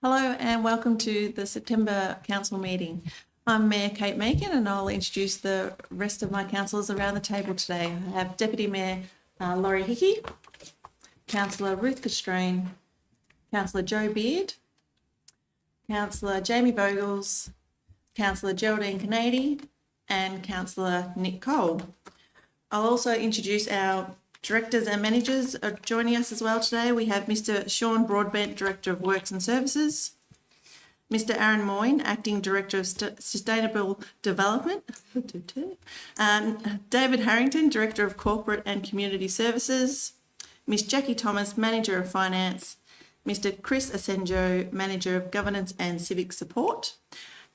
Hello and welcome to the September Council meeting. I'm Mayor Kate Macon and I'll introduce the rest of my councillors around the table today. I have Deputy Mayor Laurie Hickey, Councillor Ruth Castrain, Councillor Joe Beard, Councillor Jamie Bogles, Councillor Geraldine Canady and Councillor Nick Cole. I'll also introduce our directors and managers are joining us as well today. We have Mr. Sean Broadbent, Director of Works and Services, Mr. Aaron Moyne, Acting Director of Sustainable Development, David Harrington, Director of Corporate and Community Services, Miss Jackie Thomas, Manager of Finance, Mr. Chris Asenjo, Manager of Governance and Civic Support,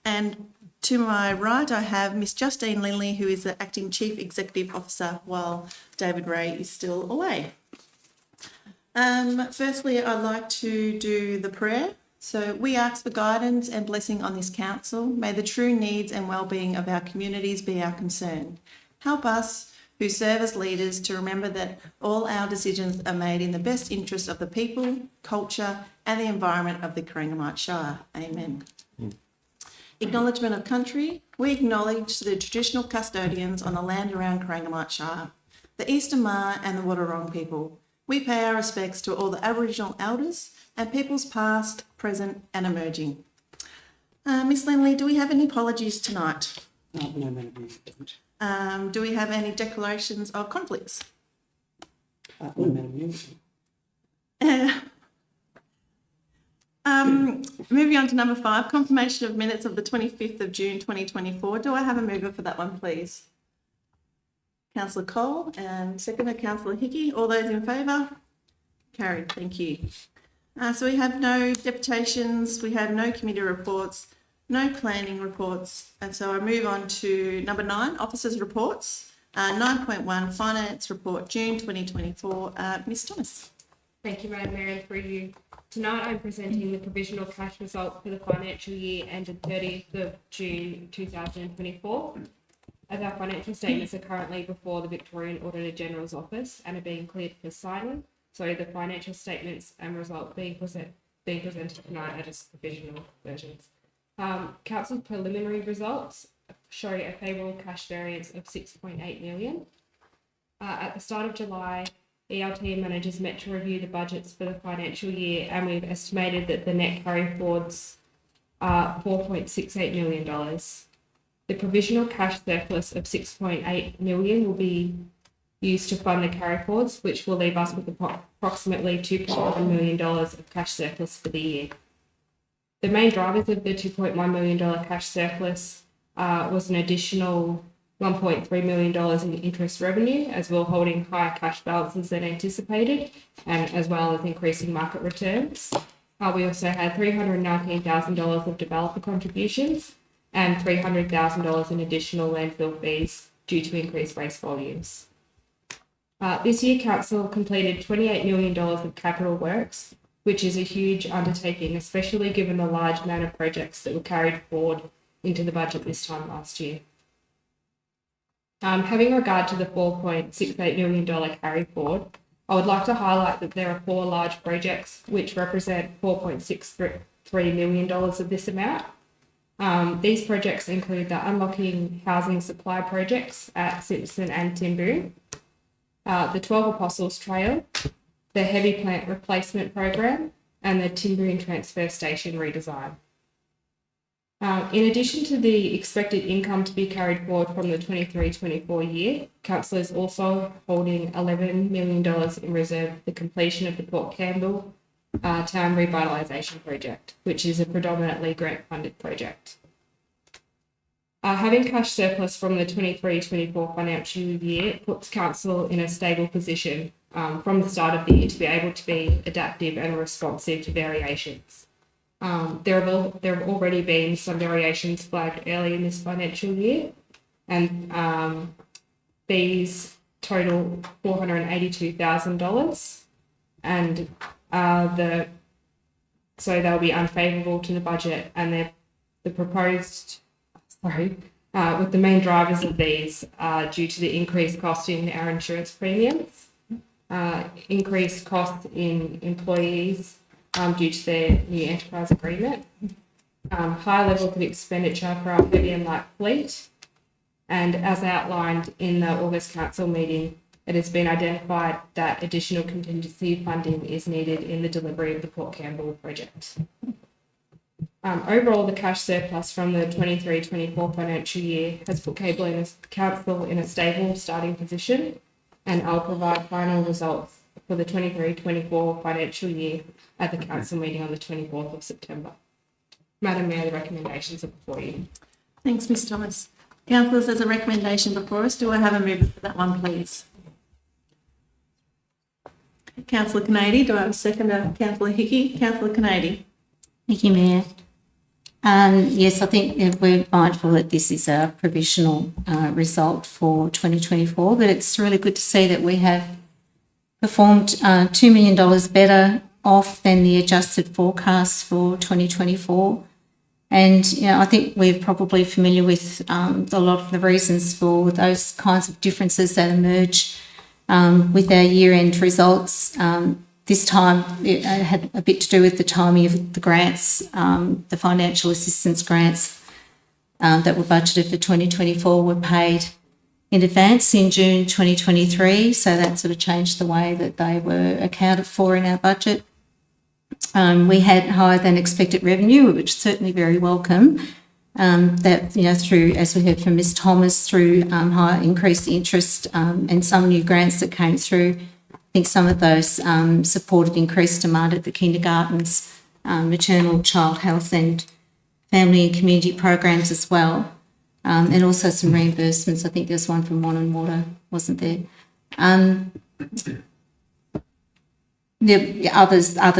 and to my right, I have Miss Justine Linley, who is the Acting Chief Executive Officer while David Ray is still away. Firstly, I'd like to do the prayer. So we ask for guidance and blessing on this council. May the true needs and well-being of our communities be our concern. Help us who serve as leaders to remember that all our decisions are made in the best interest of the people, culture and the environment of the Corangamite Shire. Amen. Acknowledgement of country. We acknowledge the traditional custodians on the land around Corangamite Shire, the Eastern Maar and the Wadawurrung people. We pay our respects to all the Aboriginal elders and peoples past, present and emerging. Miss Linley, do we have any apologies tonight? No, Madam. Do we have any declarations of conflicts? No, Madam. Moving on to number 5, confirmation of minutes of the 25th of June 2024. Do I have a mover for that one, please? Councillor Cole and seconder Councillor Hickey. All those in favour? Carried. Thank you. So we have no deputations, we have no committee reports, no planning reports, and so I move on to number 9, officers' reports. 9.1, finance report, June 2024. Ms Thomas. Thank you, Madam Mayor, and for you. Tonight I'm presenting the provisional cash result for the financial year ended 30th of June 2024. As our financial statements are currently before the Victorian Auditor General's office and are being cleared for signing, so the financial statements and result being presented tonight are just provisional versions. Council's preliminary results show a favourable cash variance of 6.8 million. At the start of July, ELT managers met to review the budgets for the financial year, and we've estimated that the net carry forwards are $4.68 million. The provisional cash surplus of 6.8 million will be used to fund the carry forwards, which will leave us with approximately $2.1 million of cash surplus for the year. The main drivers of the $2.1 million cash surplus was an additional $1.3 million in interest revenue, as well holding higher cash balances than anticipated, and as well as increasing market returns. We also had $319,000 of developer contributions and $300,000 in additional landfill fees due to increased race volumes. This year, Council completed $28 million of capital works, which is a huge undertaking, especially given the large amount of projects that were carried forward into the budget this time last year. Having regard to the $4.68 million carry forward, I would like to highlight that there are 4 large projects which represent $4.63 million of this amount. These projects include the Unlocking Housing Supply projects at Simpson and Timboon, the 12 Apostles Trail, the Heavy Plant Replacement Program, and the Timboon Transfer Station redesign. In addition to the expected income to be carried forward from the 23-24 year, Council is also holding $11 million in reserve for the completion of the Port Campbell Town Revitalisation Project, which is a predominantly grant-funded project. Having cash surplus from the 23-24 financial year puts Council in a stable position from the start of the year to be able to be adaptive and responsive to variations. There have already been some variations flagged early in this financial year, and these total $482,000, and so they'll be unfavourable to the budget, and with the main drivers of these due to the increased cost in our insurance premiums, increased costs in employees due to their new enterprise agreement. High levels of expenditure for our heavy and light fleet. And as outlined in the August Council meeting, it has been identified that additional contingency funding is needed in the delivery of the Port Campbell project. Overall, the cash surplus from the 23-24 financial year has put Council in a stable starting position, and I'll provide final results for the 23-24 financial year at the Council meeting on the 24th of September. Madam Mayor, the recommendations are before you. Thanks, Ms Thomas. Councillors, there's a recommendation before us. Do I have a mover for that one, please? Councillor Canady. Do I have a seconder? Councillor Hickey. Councillor Canady. Thank you, Mayor. Yes, I think we're mindful that this is a provisional result for 2024, but it's really good to see that we have performed $2 million better off than the adjusted forecast for 2024. And, you know, I think we're probably familiar with a lot of the reasons for those kinds of differences that emerge with our year-end results. This time it had a bit to do with the timing of the grants, the financial assistance grants that were budgeted for 2024 were paid in advance in June 2023. So that sort of changed the way that they were accounted for in our budget. We had higher than expected revenue, which is certainly very welcome. That, you know, through, as we heard from Ms Thomas, through higher increased interest and some new grants that came through. I think some of those supported increased demand at the kindergartens, maternal, child health and family and community programs as well. And also some reimbursements. I think there's one from One and Water, wasn't there? Other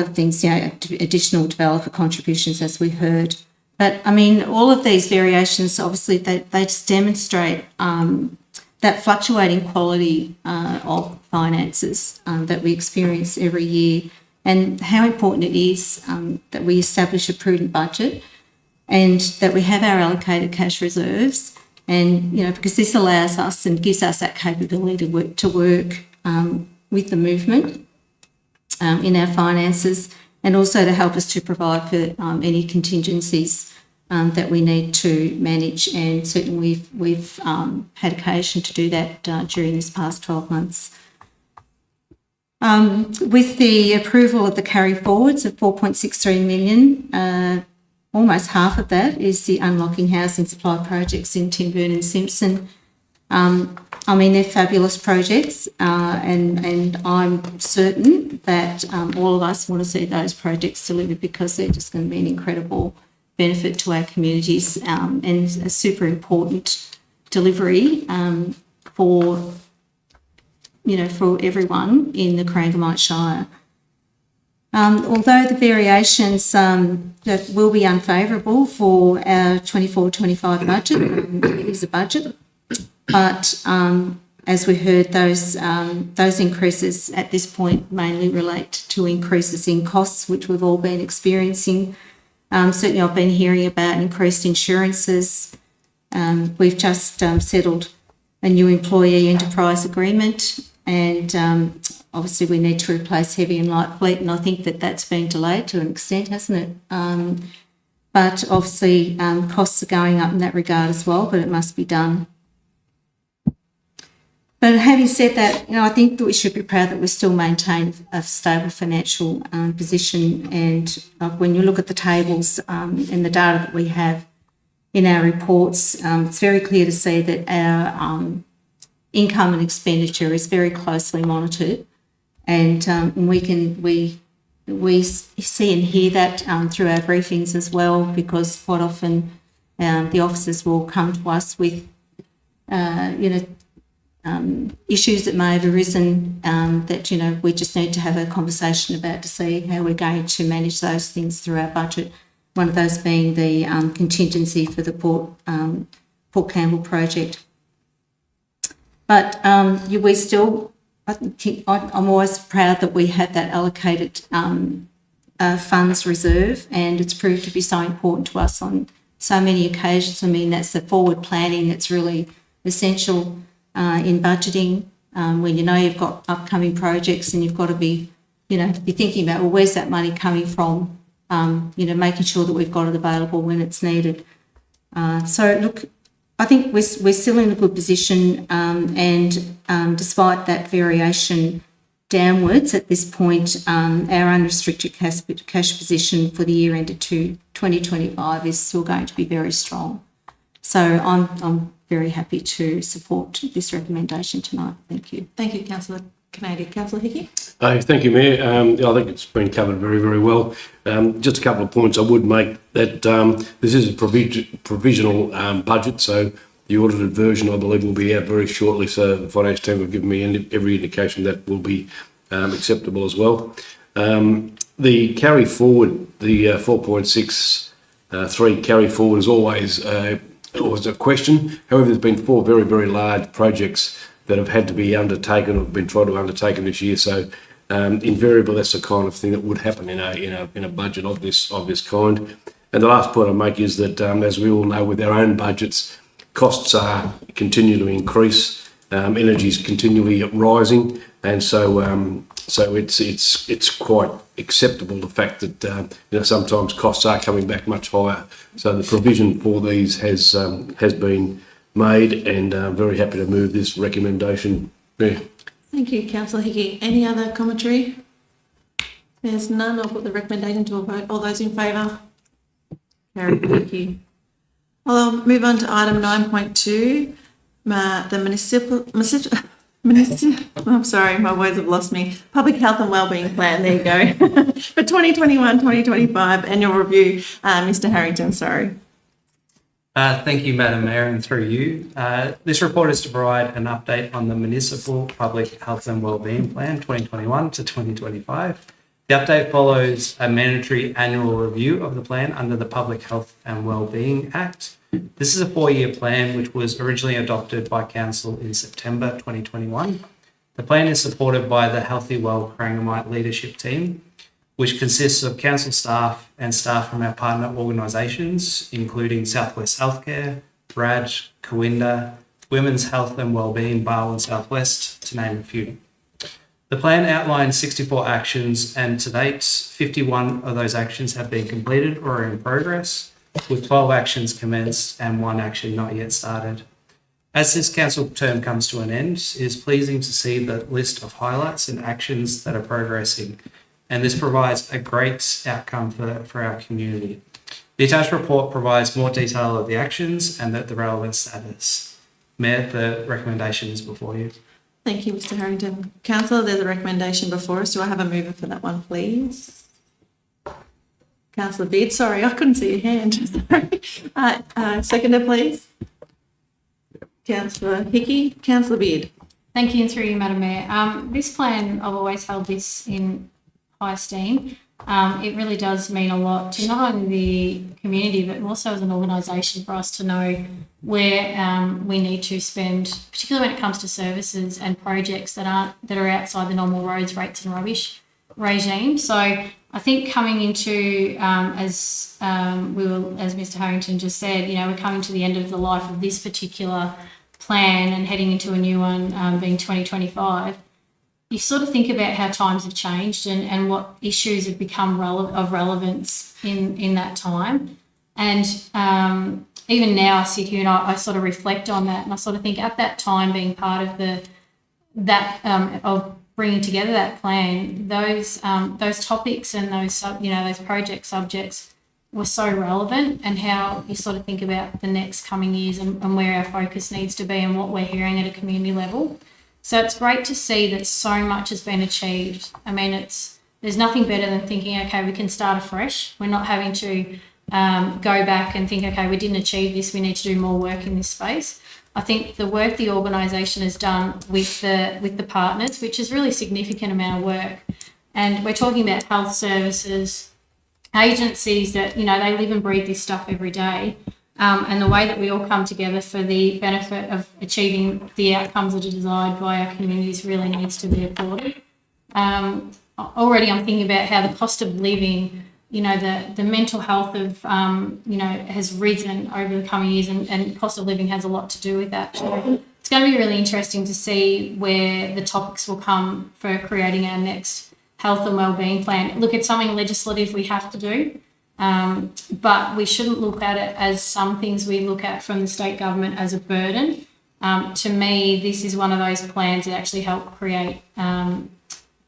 things, you know, additional developer contributions, as we heard. But, I mean, all of these variations, obviously, they just demonstrate that fluctuating quality of finances that we experience every year, and how important it is that we establish a prudent budget and that we have our allocated cash reserves. And, you know, because this allows us and gives us that capability to work with the movement in our finances, and also to help us to provide for any contingencies that we need to manage. And certainly we've had occasion to do that during this past 12 months. With the approval of the carry forwards of 4.63 million, almost half of that is the unlocking housing supply projects in Timburn and Simpson. I mean, they're fabulous projects, and I'm certain that all of us want to see those projects delivered, because they're just going to be an incredible benefit to our communities and a super important delivery for, you know, for everyone in the Corangamite Shire. Although the variations that will be unfavourable for our 24-25 budget, it is a budget, but as we heard, those increases at this point mainly relate to increases in costs, which we've all been experiencing. Certainly I've been hearing about increased insurances. We've just settled a new employee enterprise agreement, and obviously we need to replace heavy and light fleet, and I think that that's been delayed to an extent, hasn't it? But obviously costs are going up in that regard as well, but it must be done. But having said that, you know, I think that we should be proud that we still maintain a stable financial position. And when you look at the tables and the data that we have in our reports, it's very clear to see that our income and expenditure is very closely monitored, and we see and hear that through our briefings as well, because quite often the officers will come to us with issues that may have arisen that, you know, we just need to have a conversation about to see how we're going to manage those things through our budget. One of those being the contingency for the Port Campbell project. But we still, I'm always proud that we have that allocated funds reserve, and it's proved to be so important to us on so many occasions. I mean, that's the forward planning that's really essential in budgeting, when you know you've got upcoming projects and you've got to be be thinking about, well, where's that money coming from? Making sure that we've got it available when it's needed. So look, I think we're still in a good position, and despite that variation downwards at this point, our unrestricted cash position for the year ended to 2025 is still going to be very strong. So I'm very happy to support this recommendation tonight. Thank you. Thank you, Councillor Canady. Councillor Hickey? Thank you, Mayor. I think it's been covered very, very well. Just a couple of points I would make that this is a provisional budget, so the audited version, I believe, will be out very shortly. So the finance team have given me every indication that will be acceptable as well. The carry forward, the 4.63 carry forward is always a question. However, there's been 4 very, very large projects that have had to be undertaken or have been tried to undertaken this year. So invariably, that's the kind of thing that would happen in a budget of this kind. And the last point I make is that, as we all know, with our own budgets, costs are continue to increase. Energy is continually rising, and so it's quite acceptable the fact that sometimes costs are coming back much higher. So the provision for these has been made, and I'm very happy to move this recommendation. Yeah. Thank you, Councillor Hickey. Any other commentary? There's none. I'll put the recommendation to a vote. All those in favour? Carried. Thank you. I'll move on to item 9.2, the I'm sorry, my words have lost me. Public Health and Wellbeing Plan, there you go. For 2021-2025 annual review. Mr. Harrington, sorry. Thank you, Madam Mayor, and through you. This report is to provide an update on the Municipal Public Health and Wellbeing Plan 2021 to 2025. The update follows a mandatory annual review of the plan under the Public Health and Wellbeing Act. This is a 4-year plan which was originally adopted by Council in September 2021. The plan is supported by the Healthy Well Corangamite leadership team, which consists of council staff and staff from our partner organisations, including Southwest Healthcare, RAD, Coinda, Women's Health and Wellbeing Barwon Southwest, to name a few. The plan outlines 64 actions, and to date, 51 of those actions have been completed or are in progress, with 12 actions commenced and 1 action not yet started. As this council term comes to an end, it is pleasing to see the list of highlights and actions that are progressing, and this provides a great outcome for our community. The attached report provides more detail of the actions and the relevant status. Mayor, the recommendation is before you. Thank you, Mr. Harrington. Councillor, there's a recommendation before us. Do I have a mover for that one, please? Councillor Beard, sorry, I couldn't see your hand. Sorry. Seconder, please. Councillor Hickey. Councillor Beard. Thank you, and through you, Madam Mayor. This plan, I've always held this in high esteem. It really does mean a lot to not only the community, but also as an organisation for us to know where we need to spend, particularly when it comes to services and projects that are outside the normal roads, rates and rubbish regime. So I think coming into, as Mr. Harrington just said, we're coming to the end of the life of this particular plan and heading into a new one, being 2025. You sort of think about how times have changed and what issues have become of relevance in that time. And even now I sit here and I sort of reflect on that, and I sort of think at that time, being part of of bringing together that plan, those topics and those project subjects were so relevant, and how you sort of think about the next coming years and where our focus needs to be and what we're hearing at a community level. So it's great to see that so much has been achieved. I mean, there's nothing better than thinking, okay, we can start afresh. We're not having to go back and think, okay, we didn't achieve this, we need to do more work in this space. I think the work the organisation has done with the partners, which is really a significant amount of work, and we're talking about health services, agencies that, they live and breathe this stuff every day. And the way that we all come together for the benefit of achieving the outcomes that are desired by our communities really needs to be applauded. Already I'm thinking about how the cost of living, the mental health of, has risen over the coming years, and cost of living has a lot to do with that. So it's going to be really interesting to see where the topics will come for creating our next health and wellbeing plan. Look, it's something legislative we have to do, but we shouldn't look at it as some things we look at from the state government as a burden. To me, this is one of those plans that actually help create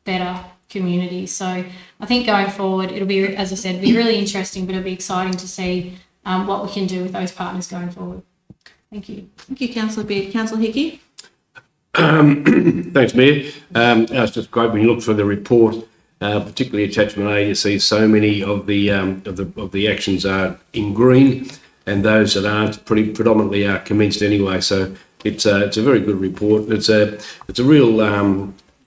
better communities. So I think going forward, it'll be, as I said, be really interesting, but it'll be exciting to see what we can do with those partners going forward. Thank you. Thank you, Councillor Beard. Councillor Hickey? Thanks, Mayor. It's just great when you look through the report, particularly attachment A, you see so many of the actions are in green, and those that aren't predominantly are commenced anyway. So it's a very good report. It's a real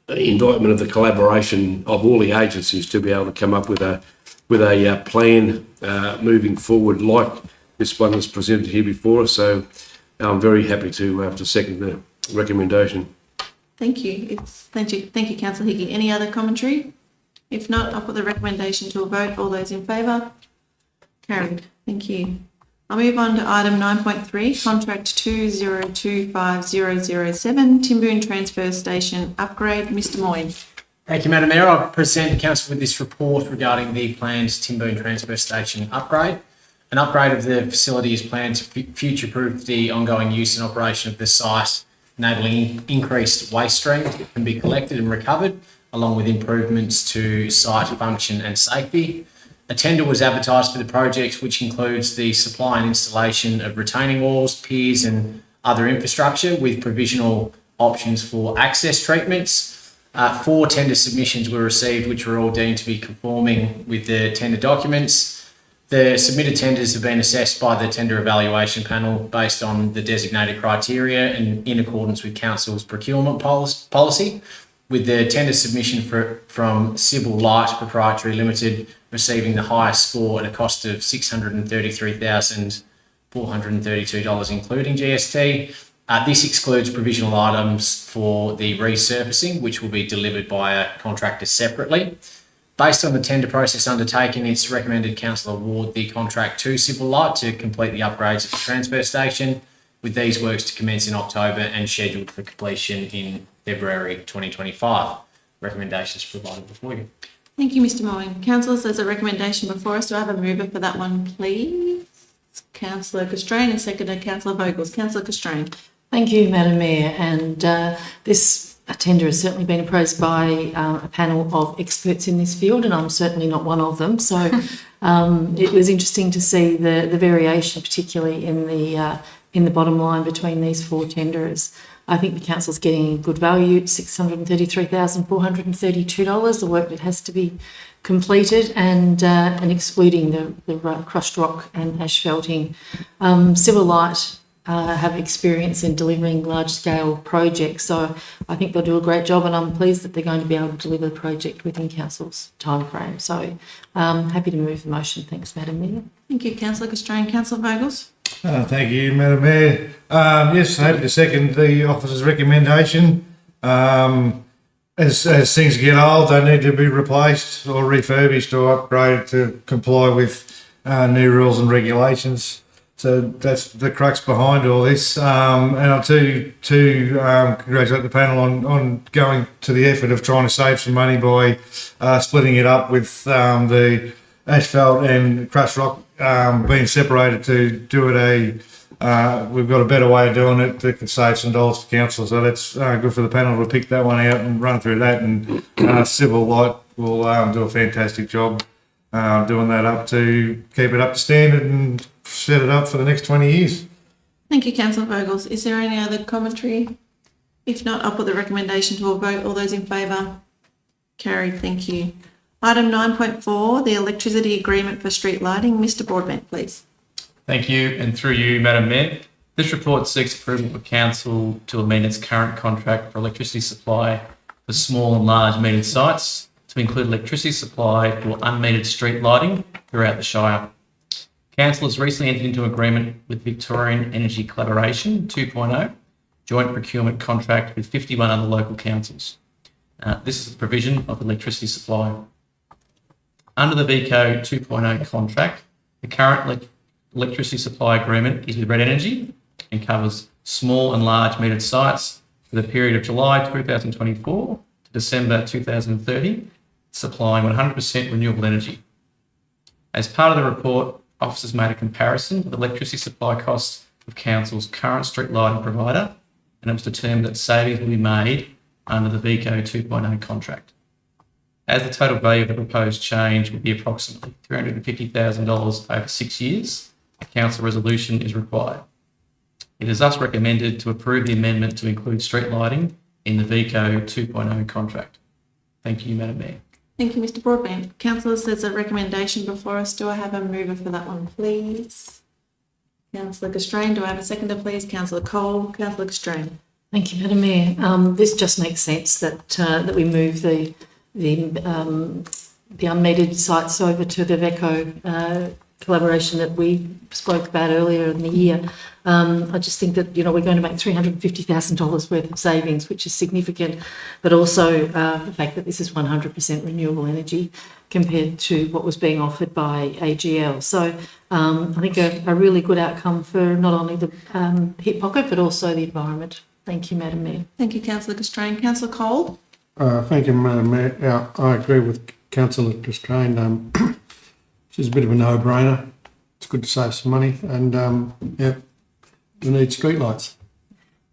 indictment of the collaboration of all the agencies to be able to come up with a plan moving forward like this one was presented here before us. So I'm very happy to second the recommendation. Thank you. Thank you, Councillor Hickey. Any other commentary? If not, I'll put the recommendation to a vote. All those in favour? Carried. Thank you. I'll move on to item 9.3, contract 2025007, Timboon Transfer Station upgrade. Mr. Moyne. Thank you, Madam Mayor. I'll present Council with this report regarding the planned Timboon Transfer Station upgrade. An upgrade of the facility is planned to future-proof the ongoing use and operation of the site, enabling increased waste streams that can be collected and recovered, along with improvements to site function and safety. A tender was advertised for the project, which includes the supply and installation of retaining walls, piers and other infrastructure, with provisional options for access treatments. 4 tender submissions were received, which were all deemed to be conforming with the tender documents. The submitted tenders have been assessed by the tender evaluation panel based on the designated criteria and in accordance with Council's procurement policy, with the tender submission from Civil Light Proprietary Limited receiving the highest score at a cost of $633,432, including GST. This excludes provisional items for the resurfacing, which will be delivered by a contractor separately. Based on the tender process undertaken, it's recommended Council award the contract to Civil Light to complete the upgrades at the transfer station, with these works to commence in October and scheduled for completion in February 2025. Recommendations provided before you. Thank you, Mr. Moyne. Councillors, there's a recommendation before us. Do I have a mover for that one, please? Councillor Castrain and seconded Councillor Vogels. Councillor Castrain. Thank you, Madam Mayor. And this tender has certainly been appraised by a panel of experts in this field, and I'm certainly not one of them. So it was interesting to see the variation, particularly in the bottom line between these 4 tenderers. I think the council's getting good value, $633,432, the work that has to be completed, and excluding the crushed rock and asphalting. Civil Light have experience in delivering large-scale projects, so I think they'll do a great job, and I'm pleased that they're going to be able to deliver the project within council's timeframe. So happy to move the motion. Thanks, Madam Mayor. Thank you, Councillor Castrain. Councillor Vogels. Thank you, Madam Mayor. Yes, happy to second the officer's recommendation. As things get old, they need to be replaced or refurbished or upgraded to comply with new rules and regulations. So that's the crux behind all this. And I'll congratulate the panel on going to the effort of trying to save some money by splitting it up with the asphalt and crushed rock being separated to do it we've got a better way of doing it that could save some dollars for council. So that's good for the panel to pick that one out and run through that. And Civil Light will do a fantastic job doing that up to keep it up to standard and set it up for the next 20 years. Thank you, Councillor Vogels. Is there any other commentary? If not, I'll put the recommendation to a vote. All those in favour? Carried. Thank you. Item 9.4, the electricity agreement for street lighting. Mr. Broadbent, please. Thank you, and through you, Madam Mayor. This report seeks approval for Council to amend its current contract for electricity supply for small and large metered sites to include electricity supply for unmetered street lighting throughout the Shire. Council has recently entered into an agreement with Victorian Energy Collaboration 2.0, joint procurement contract with 51 other local councils. This is the provision of electricity supply. Under the VCO 2.0 contract, the current electricity supply agreement is with Red Energy and covers small and large metered sites for the period of July 2024 to December 2030. supplying 100% renewable energy. As part of the report, officers made a comparison with electricity supply costs of council's current street lighting provider, and it was determined that savings will be made under the VECO 2.0 contract. As the total value of the proposed change would be approximately $350,000 over 6 years, a council resolution is required. It is thus recommended to approve the amendment to include street lighting in the VECO 2.0 contract. Thank you, Madam Mayor. Thank you, Mr Broadbent. Councillors, there's a recommendation before us. Do I have a mover for that one, please? Councillor Castrain, do I have a seconder, please? Councillor Cole, Councillor Castrain. Thank you, Madam Mayor. This just makes sense that we move the unmetered sites over to the VECO collaboration that we spoke about earlier in the year. I just think that, we're going to make $350,000 worth of savings, which is significant, but also the fact that this is 100% renewable energy compared to what was being offered by AGL. So I think a really good outcome for not only the hip pocket, but also the environment. Thank you, Madam Mayor. Thank you, Councillor Castrain. Councillor Cole? Thank you, Madam Mayor. Yeah, I agree with Councillor Castrain. It's a bit of a no-brainer. It's good to save some money, and we need streetlights.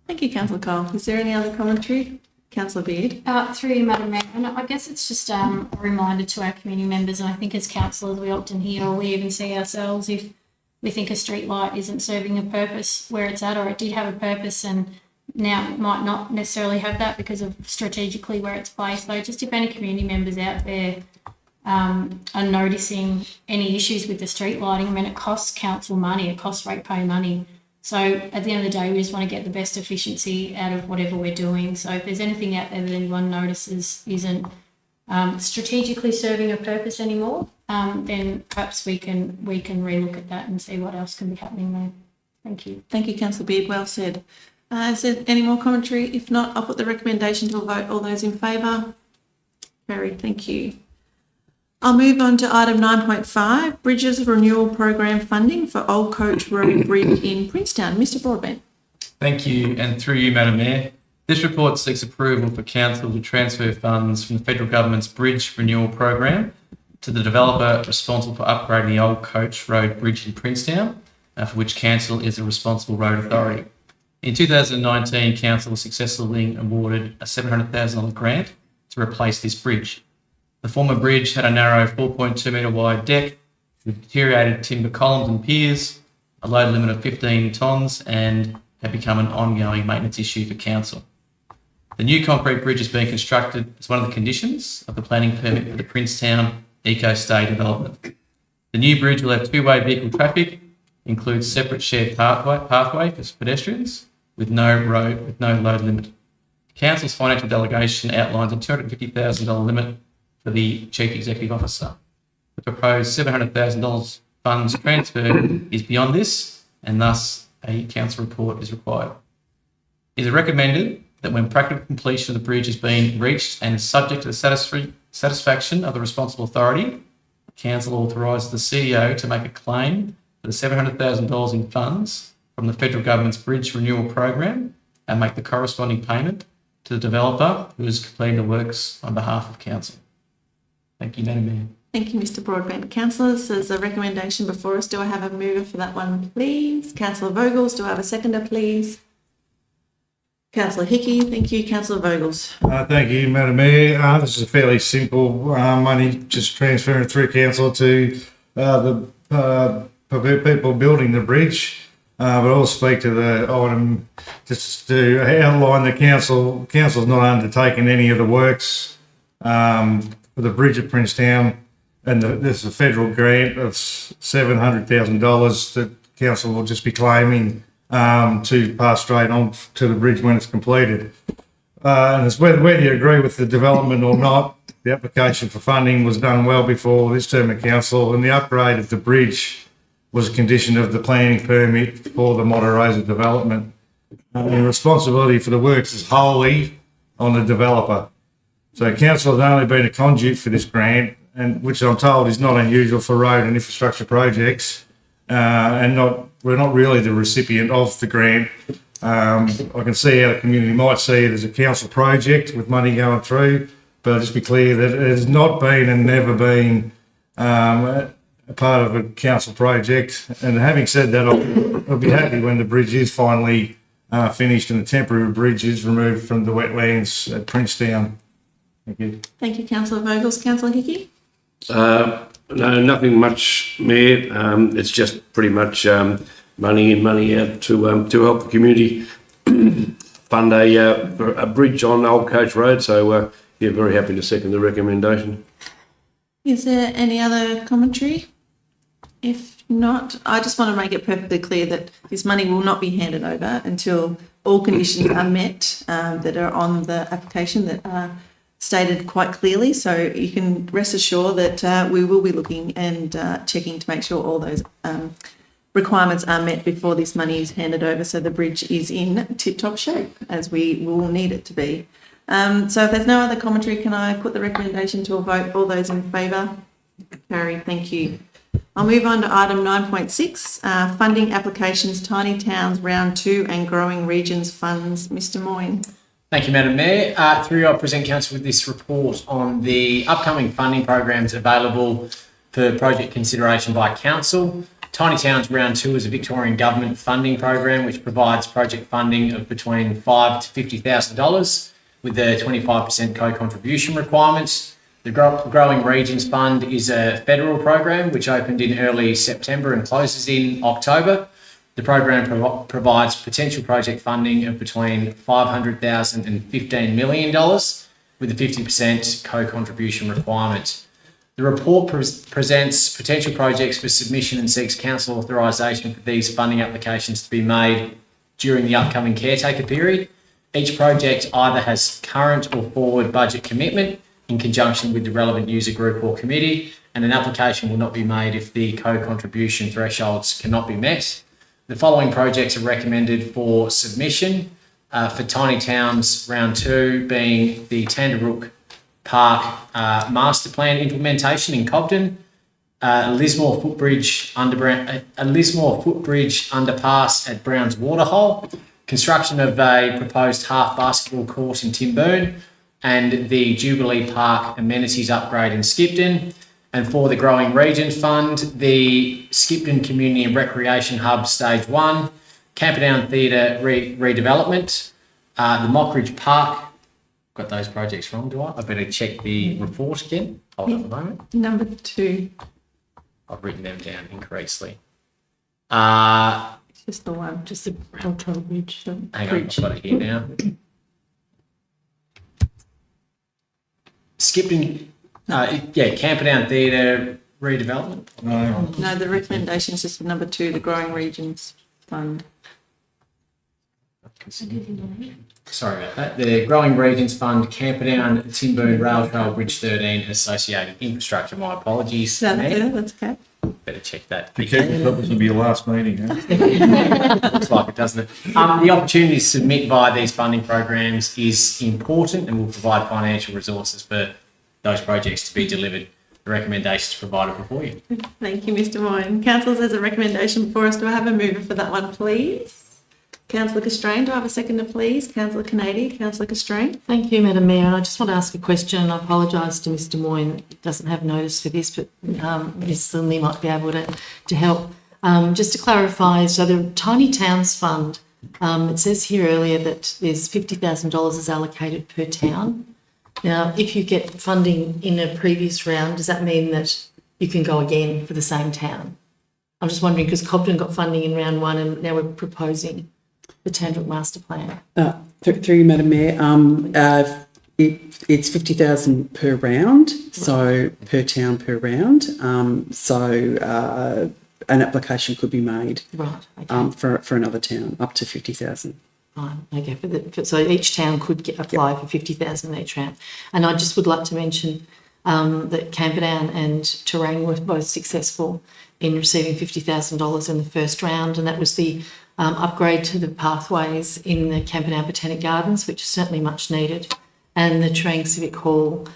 Thank you, Councillor Cole. Is there any other commentary? Councillor Beard. Through you, Madam Mayor, and I guess it's just a reminder to our community members, and I think as councillors we often hear, or we even see ourselves, if we think a street light isn't serving a purpose where it's at, or it did have a purpose and now it might not necessarily have that because of strategically where it's placed. So just if any community members out there are noticing any issues with the street lighting, I mean, it costs council money, it costs ratepayer money. So at the end of the day, we just want to get the best efficiency out of whatever we're doing. So if there's anything out there that anyone notices isn't strategically serving a purpose anymore, then perhaps we can relook at that and see what else can be happening there. Thank you. Thank you, Councillor Beard. Well said. Is there any more commentary? If not, I'll put the recommendation to a vote. All those in favour? Carried. Thank you. I'll move on to item 9.5, Bridges Renewal Program Funding for Old Coach Road Bridge in Princetown. Mr Broadbent. Thank you, and through you, Madam Mayor. This report seeks approval for council to transfer funds from the federal government's Bridge Renewal Program to the developer responsible for upgrading the Old Coach Road Bridge in Princetown, for which council is the responsible road authority. In 2019, council was successfully awarded a $700,000 grant to replace this bridge. The former bridge had a narrow 4.2 metre wide deck with deteriorated timber columns and piers, a load limit of 15 tonnes, and had become an ongoing maintenance issue for council. The new concrete bridge is being constructed as one of the conditions of the planning permit for the Princetown Eco-Stay development. The new bridge will have two-way vehicle traffic, includes separate shared pathway for pedestrians, with no load limit. Council's financial delegation outlines a $250,000 limit for the Chief Executive Officer. The proposed $700,000 funds transfer is beyond this, and thus a council report is required. It is recommended that when practical completion of the bridge has been reached and is subject to the satisfaction of the responsible authority, council authorises the CEO to make a claim for the $700,000 in funds from the federal government's Bridge Renewal Program and make the corresponding payment to the developer who is completing the works on behalf of council. Thank you, Madam Mayor. Thank you, Mr Broadbent. Councillors, there's a recommendation before us. Do I have a mover for that one, please? Councillor Vogels, do I have a seconder, please? Councillor Hickey, thank you. Councillor Vogels. Thank you, Madam Mayor. This is a fairly simple money, just transferring through council to the people building the bridge. But I'll speak to the item just to outline the council's not undertaken any of the works for the bridge at Princetown, and there's a federal grant of $700,000 that council will just be claiming to pass straight on to the bridge when it's completed. And it's whether you agree with the development or not, the application for funding was done well before this term of council, and the upgrade of the bridge was a condition of the planning permit for the Monte Rosa development. The responsibility for the works is wholly on the developer. So council has only been a conduit for this grant, and which I'm told is not unusual for road and infrastructure projects, we're not really the recipient of the grant. I can see how the community might see it as a council project with money going through, but I'll just be clear that it has not been and never been a part of a council project. And having said that, I'll be happy when the bridge is finally finished and the temporary bridge is removed from the wetlands at Princetown. Thank you. Thank you, Councillor Vogels. Councillor Hickey? No, nothing much, Mayor. It's just pretty much money in, money out to help the community fund a bridge on Old Coach Road. So, yeah, very happy to second the recommendation. Is there any other commentary? If not, I just want to make it perfectly clear that this money will not be handed over until all conditions are met that are on the application that are stated quite clearly. So you can rest assured that we will be looking and checking to make sure all those requirements are met before this money is handed over, so the bridge is in tip-top shape, as we will need it to be. So if there's no other commentary, can I put the recommendation to a vote? All those in favour? Carried. Thank you. I'll move on to item 9.6, funding applications, Tiny Towns Round 2 and Growing Regions Funds. Mr Moyne. Thank you, Madam Mayor. Through you, I present Council with this report on the upcoming funding programs available for project consideration by Council. Tiny Towns Round 2 is a Victorian Government funding program which provides project funding of between $5,000 to $50,000 with a 25% co-contribution requirement. The Growing Regions Fund is a federal program which opened in early September and closes in October. The program provides potential project funding of between $500,000 and $15 million with a 50% co-contribution requirement. The report presents potential projects for submission and seeks council authorisation for these funding applications to be made during the upcoming caretaker period. Each project either has current or forward budget commitment in conjunction with the relevant user group or committee, and an application will not be made if the co-contribution thresholds cannot be met. The following projects are recommended for submission for Tiny Towns Round 2, being the Tandarook Park Master Plan implementation in Cobden, Lismore Footbridge underpass at Browns Waterhole, construction of a proposed half basketball court in Timboon, and the Jubilee Park amenities upgrade in Skipton. And for the Growing Region Fund, the Skipton Community and Recreation Hub Stage 1, Camperdown Theatre redevelopment, the Mockridge Park. Got those projects wrong, do I? I better check the report again. Hold on a moment. Number 2. I've written them down incorrectly. It's just the one. Just the rail trail bridge. Hang on, I've got it here now. Skipton, Camperdown Theatre redevelopment. No, the recommendation is just for number 2, the Growing Regions Fund. Sorry about that. The Growing Regions Fund, Camperdown, Timboon, Rail Trail, Bridge 13, associated infrastructure. My apologies. That's okay. Better check that. Be careful, this will be your last meeting, huh? Looks like it, doesn't it? The opportunity to submit via these funding programs is important and will provide financial resources for those projects to be delivered. The recommendations provided before you. Thank you, Mr Moyne. Councillors, there's a recommendation before us. Do I have a mover for that one, please? Councillor Castrain, do I have a seconder, please? Councillor Canady, Councillor Castrain. Thank you, Madam Mayor. And I just want to ask a question. I apologise to Mr Moyne, that doesn't have notice for this, but Ms Lindley might be able to help. Just to clarify, so the Tiny Towns Fund, it says here earlier that there's $50,000 is allocated per town. Now, if you get funding in a previous round, does that mean that you can go again for the same town? I'm just wondering, because Cobden got funding in round 1 and now we're proposing the Tandarook Master Plan. Through you, Madam Mayor, it's 50,000 per round, so per town per round. An application could be made Right. Okay. for another town up to 50,000. Fine. Okay. So each town could apply for 50,000 each round. And I just would like to mention that Camperdown and Terang were both successful in receiving $50,000 in the first round, and that was the upgrade to the pathways in the Camperdown Botanic Gardens, which is certainly much needed, and the Terang Civic Hall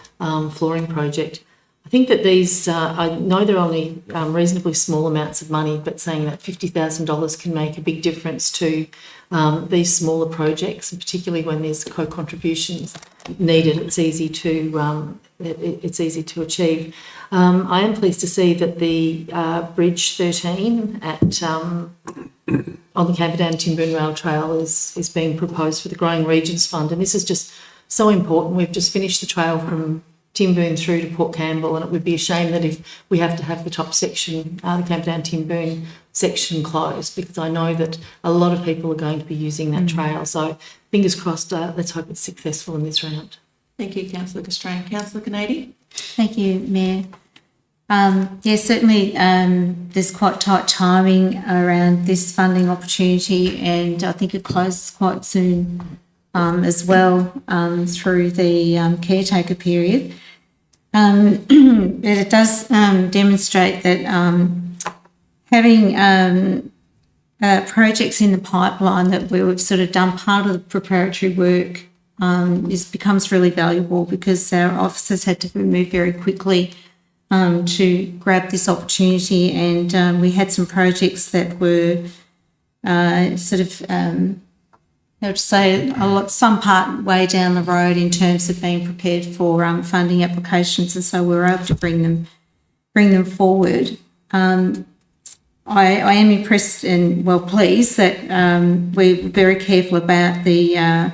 flooring project. I think that these, I know they're only reasonably small amounts of money, but saying that $50,000 can make a big difference to these smaller projects, and particularly when there's co-contributions needed, it's easy to achieve. I am pleased to see that the Bridge 13 at on the Camperdown Timboon Rail Trail is being proposed for the Growing Regions Fund, and this is just so important. We've just finished the trail from Timboon through to Port Campbell, and it would be a shame that if we have to have the top section, the Camperdown Timboon section closed, because I know that a lot of people are going to be using that trail. So fingers crossed, let's hope it's successful in this round. Thank you, Councillor Castrain. Councillor Canady? Thank you, Mayor. Yes, certainly there's quite tight timing around this funding opportunity, and I think it closes quite soon as well through the caretaker period. But it does demonstrate that having projects in the pipeline that we've sort of done part of the preparatory work becomes really valuable, because our officers had to move very quickly to grab this opportunity, and we had some projects that were I would say some part way down the road in terms of being prepared for funding applications, and so we were able to bring them forward. I am impressed and well pleased that we're very careful about the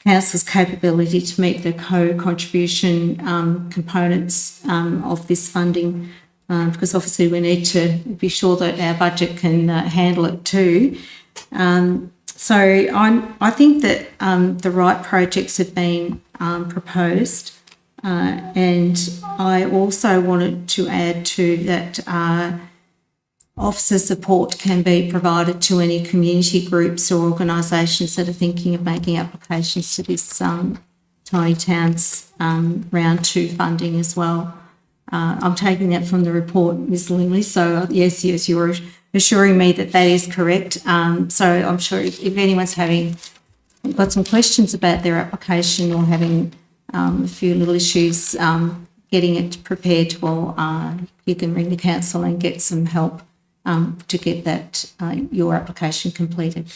Council's capability to meet the co-contribution components of this funding, because obviously we need to be sure that our budget can handle it too. So I think that the right projects have been proposed, and I also wanted to add to that officer support can be provided to any community groups or organisations that are thinking of making applications to this Tiny Towns Round 2 funding as well. I'm taking that from the report, Ms Lingley, so yes, you're assuring me that that is correct. So I'm sure if anyone's got some questions about their application or having a few little issues getting it prepared, well, you can ring the council and get some help to get that your application completed.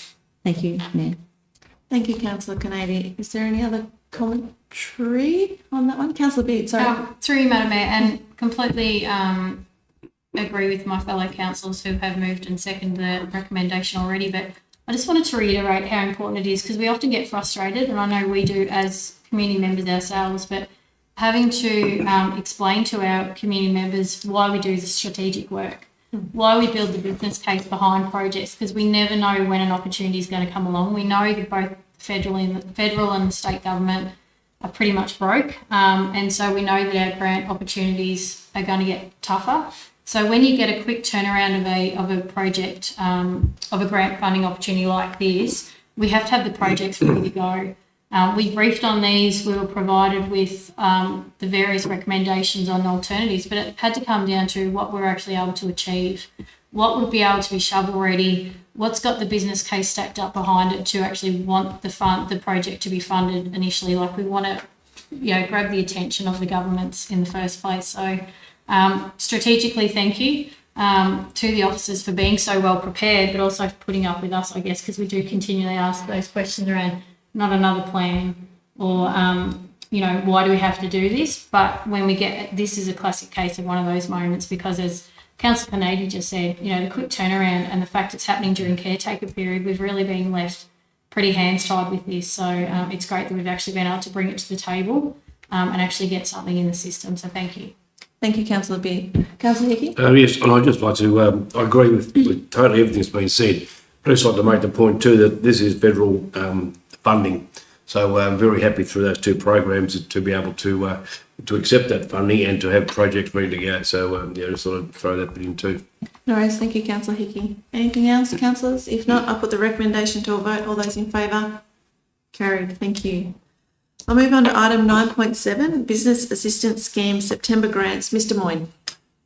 Thank you, Mayor. Thank you, Councillor Canady. Is there any other commentary on that one? Councillor Beard, sorry. Through you, Madam Mayor, and completely agree with my fellow councillors who have moved and seconded the recommendation already, but I just wanted to reiterate how important it is, because we often get frustrated, and I know we do as community members ourselves, but having to explain to our community members why we do the strategic work, why we build the business case behind projects, because we never know when an opportunity is going to come along. We know that both federal and state government are pretty much broke, and so we know that our grant opportunities are going to get tougher. So when you get a quick turnaround of a project, of a grant funding opportunity like this, we have to have the projects ready to go. We briefed on these, we were provided with the various recommendations on alternatives, but it had to come down to what we're actually able to achieve, what would be able to be shovel ready, what's got the business case stacked up behind it to actually want the project to be funded initially. Like, we want to, grab the attention of the governments in the first place. So strategically, thank you to the officers for being so well prepared, but also for putting up with us, I guess, because we do continually ask those questions around not another plan or, why do we have to do this? But when we get, this is a classic case of one of those moments, because as Councillor Canady just said, the quick turnaround and the fact it's happening during caretaker period, we've really been left pretty hands tied with this. So it's great that we've actually been able to bring it to the table and actually get something in the system. So thank you. Thank you, Councillor Beard. Councillor Hickey? Yes, and I'd just like to, I agree with totally everything that's been said. But I'd just like to make the point too that this is federal funding. So I'm very happy through those two programs to be able to accept that funding and to have projects ready to go. So just sort of throw that bit in too. No worries. Thank you, Councillor Hickey. Anything else, councillors? If not, I'll put the recommendation to a vote. All those in favour? Carried. Thank you. I'll move on to item 9.7, Business Assistance Scheme September Grants. Mr Moyne.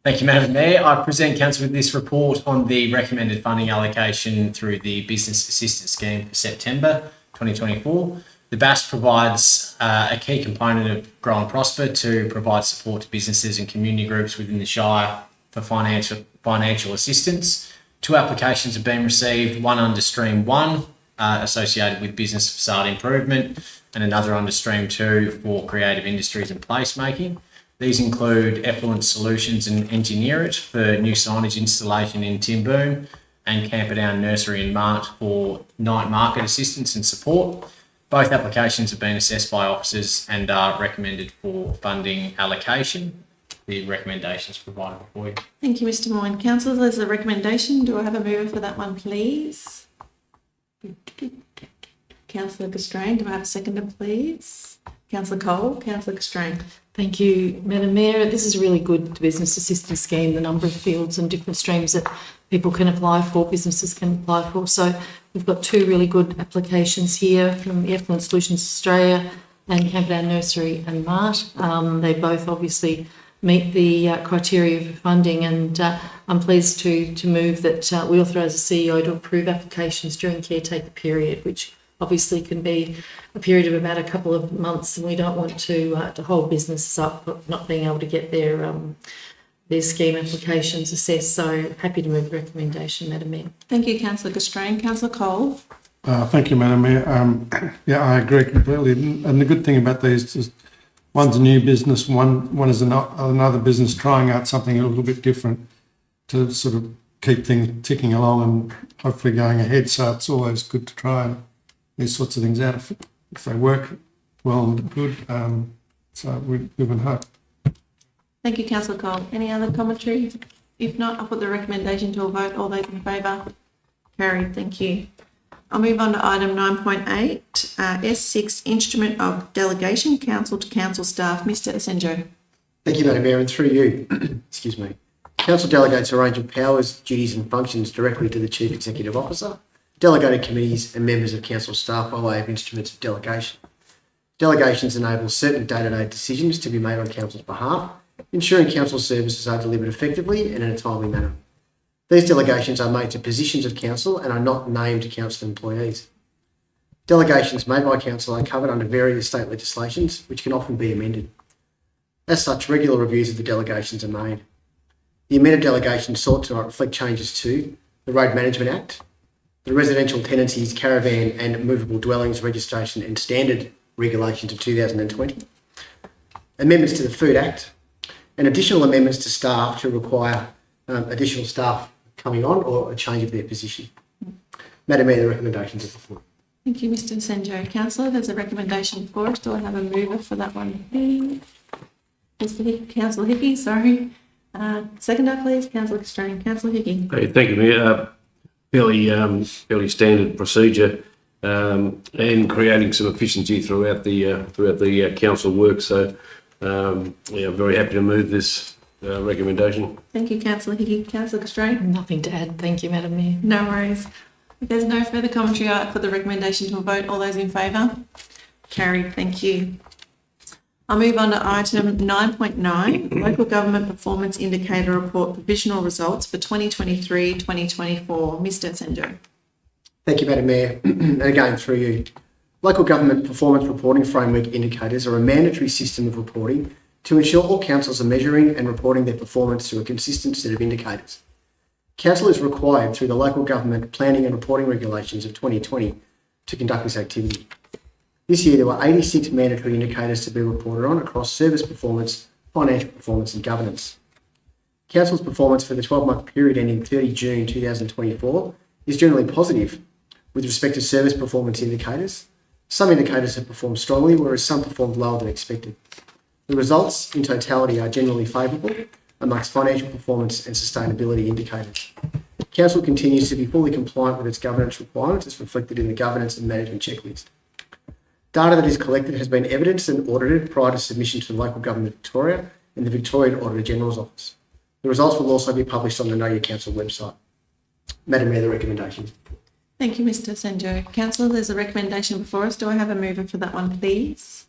Thank you, Madam Mayor. I present Council with this report on the recommended funding allocation through the Business Assistance Scheme for September 2024. The BAS provides a key component of Grow and Prosper to provide support to businesses and community groups within the Shire for financial assistance. 2 applications have been received, one under Stream 1 associated with business facade improvement and another under Stream 2 for creative industries and placemaking. These include Effluent Solutions and Engineer It for new signage installation in Timboon and Camperdown Nursery and Mart for night market assistance and support. Both applications have been assessed by officers and are recommended for funding allocation. The recommendations provided before you. Thank you, Mr Moyne. Councillors, there's a recommendation. Do I have a mover for that one, please? Councillor Castrain, do I have a seconder, please? Councillor Cole, Councillor Castrain. Thank you, Madam Mayor. This is a really good business assistance scheme, the number of fields and different streams that people can apply for, businesses can apply for. So we've got 2 really good applications here from Effluent Solutions Australia and Camperdown Nursery and Mart. They both obviously meet the criteria for funding, and I'm pleased to move that we authorise the CEO to approve applications during caretaker period, which obviously can be a period of about a couple of months, and we don't want to hold businesses up not being able to get their scheme applications assessed. So happy to move the recommendation, Madam Mayor. Thank you, Councillor Castrain. Councillor Cole. Thank you, Madam Mayor. Yeah, I agree completely. And the good thing about these is one's a new business, one is another business trying out something a little bit different to sort of keep things ticking along and hopefully going ahead. So it's always good to try these sorts of things out if they work well and good. So we live in hope. Thank you, Councillor Cole. Any other commentary? If not, I'll put the recommendation to a vote. All those in favour? Carried. Thank you. I'll move on to item 9.8, S6, Instrument of Delegation, Council to Council Staff. Mr Asenjo. Thank you, Madam Mayor, and through you, excuse me. Council delegates a range of powers, duties and functions directly to the Chief Executive Officer, delegated committees and members of Council staff by way of instruments of delegation. Delegations enable certain day-to-day decisions to be made on Council's behalf, ensuring Council services are delivered effectively and in a timely manner. These delegations are made to positions of Council and are not named Council employees. Delegations made by Council are covered under various state legislations, which can often be amended. As such, regular reviews of the delegations are made. The amended delegations sought to reflect changes to the Road Management Act, the Residential Tenancies, Caravan and Movable Dwellings Registration and Standard Regulations of 2020, amendments to the Food Act, and additional amendments to staff to require additional staff coming on or a change of their position. Madam Mayor, the recommendations are before. Thank you, Mr Asenjo. Councillor, there's a recommendation for us. Do I have a mover for that one, please? Councillor Hickey, sorry. Seconder, please. Councillor Castrain. Councillor Hickey. Okay, thank you, Mayor. Fairly standard procedure and creating some efficiency throughout the council work. So, yeah, I'm very happy to move this recommendation. Thank you, Councillor Hickey. Councillor Castrain. Nothing to add. Thank you, Madam Mayor. No worries. If there's no further commentary, I put the recommendation to a vote. All those in favour? Carried. Thank you. I'll move on to item 9.9, Local Government Performance Indicator Report Provisional Results for 2023-2024. Mr Asenjo. Thank you, Madam Mayor. And again, through you. Local Government Performance Reporting Framework Indicators are a mandatory system of reporting to ensure all councils are measuring and reporting their performance to a consistent set of indicators. Council is required through the Local Government Planning and Reporting Regulations of 2020 to conduct this activity. This year, there were 86 mandatory indicators to be reported on across service performance, financial performance and governance. Council's performance for the 12-month period ending 30 June 2024 is generally positive with respect to service performance indicators. Some indicators have performed strongly, whereas some performed lower than expected. The results in totality are generally favourable amongst financial performance and sustainability indicators. Council continues to be fully compliant with its governance requirements as reflected in the governance and management checklist. Data that is collected has been evidenced and audited prior to submission to the Local Government Victoria and the Victorian Auditor General's Office. The results will also be published on the Know Your Council website. Madam Mayor, the recommendations. Thank you, Mr Asenjo. Councillor, there's a recommendation before us. Do I have a mover for that one, please?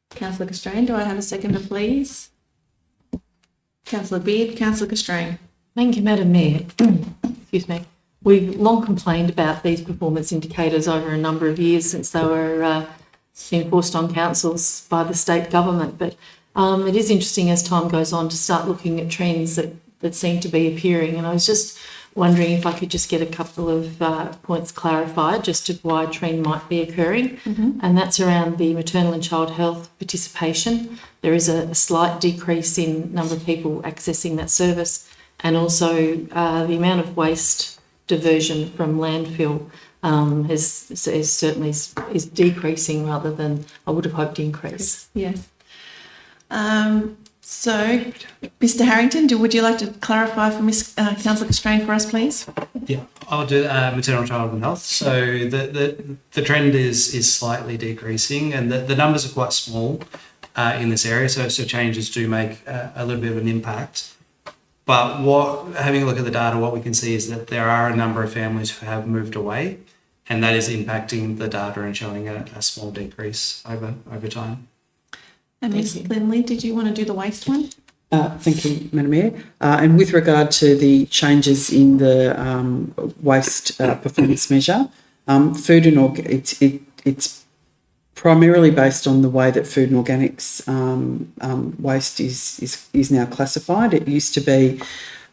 Councillor Castrain. Do I have a seconder, please? Councillor Beard. Councillor Castrain. Thank you, Madam Mayor. Excuse me. we've long complained about these performance indicators over a number of years since they were enforced on councils by the state government. But it is interesting as time goes on to start looking at trends that seem to be appearing. And I was just wondering if I could just get a couple of points clarified just to why a trend might be occurring. And that's around the maternal and child health participation. There is a slight decrease in number of people accessing that service, and also the amount of waste diversion from landfill is certainly decreasing rather than I would have hoped increase. Yes. So, Mr. Harrington, would you like to clarify for Councillor Constrain for us, please? Yeah, I'll do maternal, child and health. So the trend is slightly decreasing, and the numbers are quite small in this area. So changes do make a little bit of an impact. But having a look at the data, what we can see is that there are a number of families who have moved away, and that is impacting the data and showing a small decrease over time. And Ms. Lindley, did you want to do the waste one? Thank you, Madam Mayor. And with regard to the changes in the waste performance measure, food and it's primarily based on the way that food and organics waste is now classified. It used to be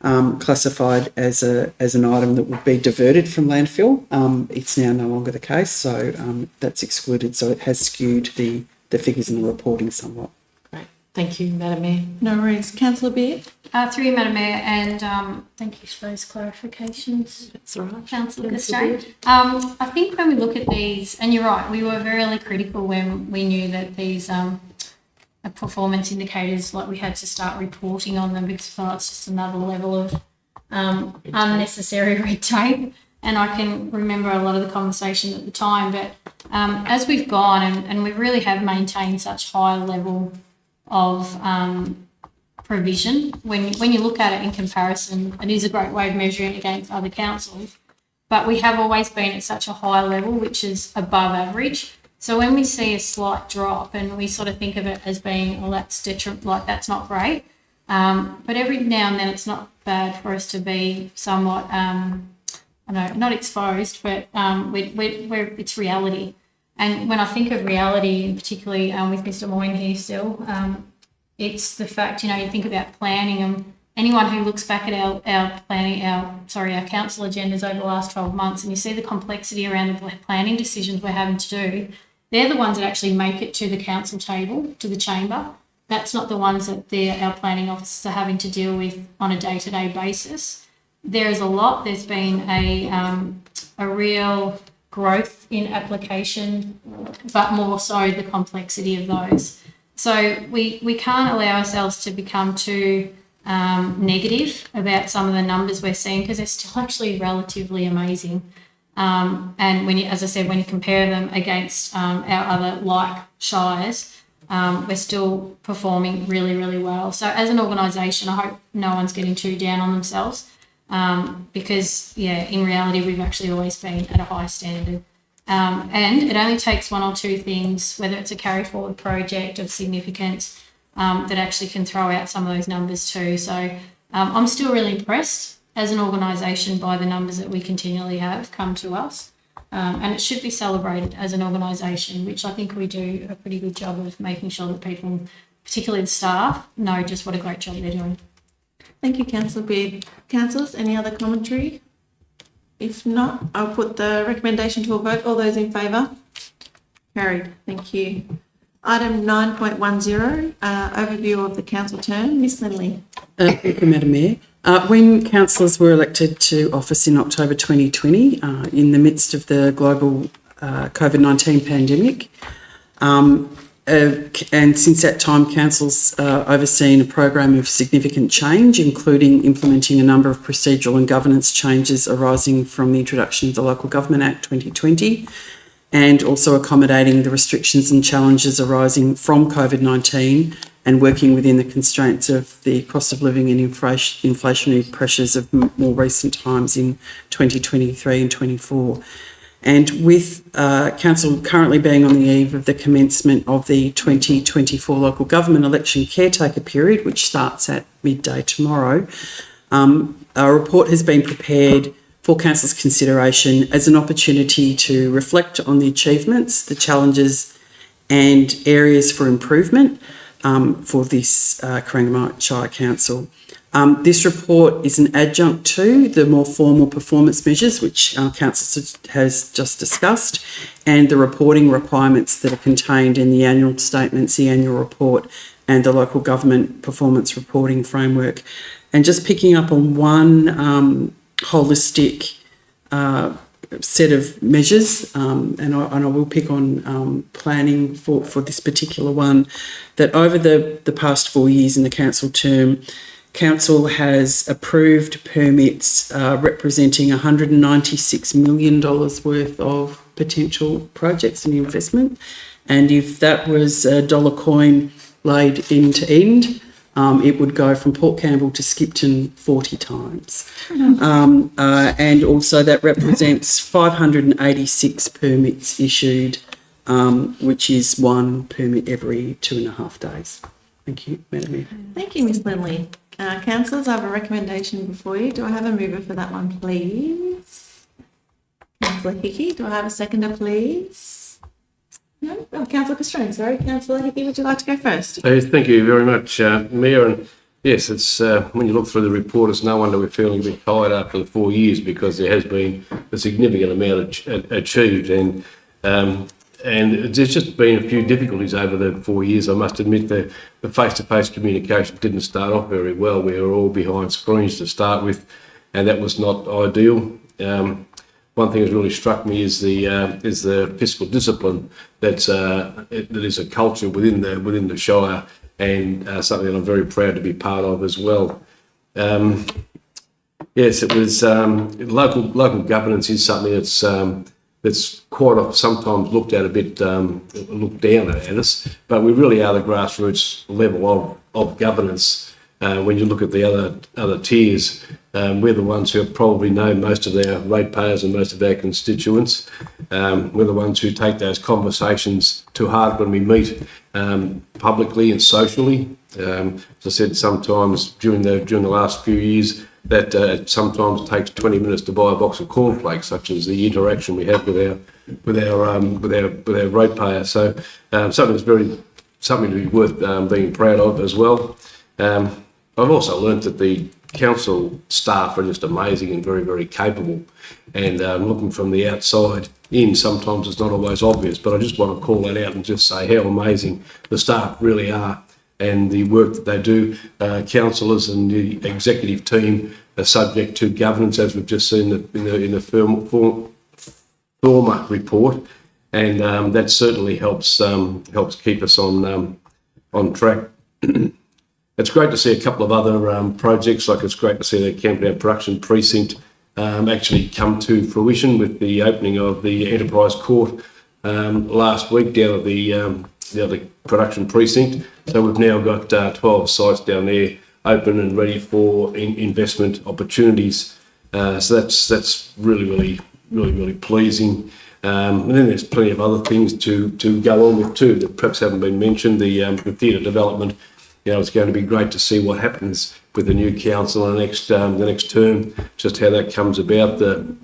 classified as an item that would be diverted from landfill. It's now no longer the case, so that's excluded. So it has skewed the figures in the reporting somewhat. Great. Thank you, Madam Mayor. No worries. Councillor Beard? Through you, Madam Mayor, and thank you for those clarifications. That's all right. Councillor Constrain. I think when we look at these, and you're right, we were very critical when we knew that these performance indicators, like we had to start reporting on them because it's just another level of unnecessary red tape. And I can remember a lot of the conversation at the time, but as we've gone and we really have maintained such high level of provision, when you look at it in comparison, it is a great way of measuring it against other councils, but we have always been at such a high level, which is above average. So when we see a slight drop and we sort of think of it as being, well, that's that's not great, but every now and then it's not bad for us to be somewhat not exposed, but where it's reality. And when I think of reality, particularly with Mr. Moyne here still, it's the fact, you think about planning, and anyone who looks back at our council agendas over the last 12 months, and you see the complexity around the planning decisions we're having to do, they're the ones that actually make it to the council table, to the chamber. That's not the ones that our planning officers are having to deal with on a day-to-day basis. There is a lot. There's been a real growth in application, but more so the complexity of those. So we can't allow ourselves to become too negative about some of the numbers we're seeing, because they're still actually relatively amazing. And when you compare them against our other like shires, we're still performing really, really well. So as an organisation, I hope no one's getting too down on themselves. Because in reality, we've actually always been at a high standard. And it only takes one or two things, whether it's a carry forward project of significance, that actually can throw out some of those numbers too. So I'm still really impressed as an organisation by the numbers that we continually have come to us. And it should be celebrated as an organisation, which I think we do a pretty good job of making sure that people, particularly the staff, know just what a great job they're doing. Thank you, Councillor Beard. Councillors, any other commentary? If not, I'll put the recommendation to a vote. All those in favour? Carried. Thank you. Item 9.10, overview of the council term. Ms. Lindley. Thank you, Madam Mayor. When councillors were elected to office in October 2020, in the midst of the global COVID-19 pandemic, and since that time, council's overseen a program of significant change, including implementing a number of procedural and governance changes arising from the introduction of the Local Government Act 2020, and also accommodating the restrictions and challenges arising from COVID-19 and working within the constraints of the cost of living and inflationary pressures of more recent times in 2023 and 24. And with council currently being on the eve of the commencement of the 2024 local government election caretaker period, which starts at midday tomorrow, a report has been prepared for Council's consideration as an opportunity to reflect on the achievements, the challenges and areas for improvement for this Corangamite Shire Council. This report is an adjunct to the more formal performance measures, which Council has just discussed, and the reporting requirements that are contained in the annual statements, the annual report, and the local government performance reporting framework. And just picking up on one holistic set of measures, and I will pick on planning for this particular one, that over the past 4 years in the council term, Council has approved permits representing $196 million worth of potential projects and investment. And if that was a dollar coin laid end to end, it would go from Port Campbell to Skipton 40 times. And also that represents 586 permits issued, which is one permit every 2.5 days. Thank you, Madam Mayor. Thank you, Ms Lindley. Councillors, I have a recommendation before you. Do I have a mover for that one, please? Councillor Hickey, do I have a seconder, please? No? Oh, Councillor Castrone, sorry. Councillor Hickey, would you like to go first? Thank you very much, Mayor. And yes, it's when you look through the report, it's no wonder we're feeling a bit tired after the 4 years, because there has been a significant amount achieved, and there's just been a few difficulties over the 4 years. I must admit the face-to-face communication didn't start off very well. We were all behind screens to start with, and that was not ideal. One thing that's really struck me is the fiscal discipline that is a culture within the Shire, and something that I'm very proud to be part of as well. Yes, it was local governance is something that's quite often sometimes looked at a bit, looked down at us, but we really are the grassroots level of governance. When you look at the other tiers, we're the ones who probably know most of our ratepayers and most of our constituents. We're the ones who take those conversations to heart when we meet publicly and socially. As I said, sometimes during the last few years, that it sometimes takes 20 minutes to buy a box of cornflakes, such as the interaction we have with our ratepayer. So something to be worth being proud of as well. I've also learnt that the council staff are just amazing and very, very capable. And looking from the outside in, sometimes it's not always obvious, but I just want to call that out and just say how amazing the staff really are, and the work that they do. Councillors and the executive team are subject to governance, as we've just seen in the former report, and that certainly helps keep us on track. It's great to see a couple of other projects, like it's great to see the Camperdown Production Precinct actually come to fruition with the opening of the Enterprise Court last week down at the production precinct. So we've now got 12 sites down there open and ready for investment opportunities. So that's really pleasing. And then there's plenty of other things to go on with too that perhaps haven't been mentioned. The theatre development. It's going to be great to see what happens with the new council in the next term, just how that comes about. The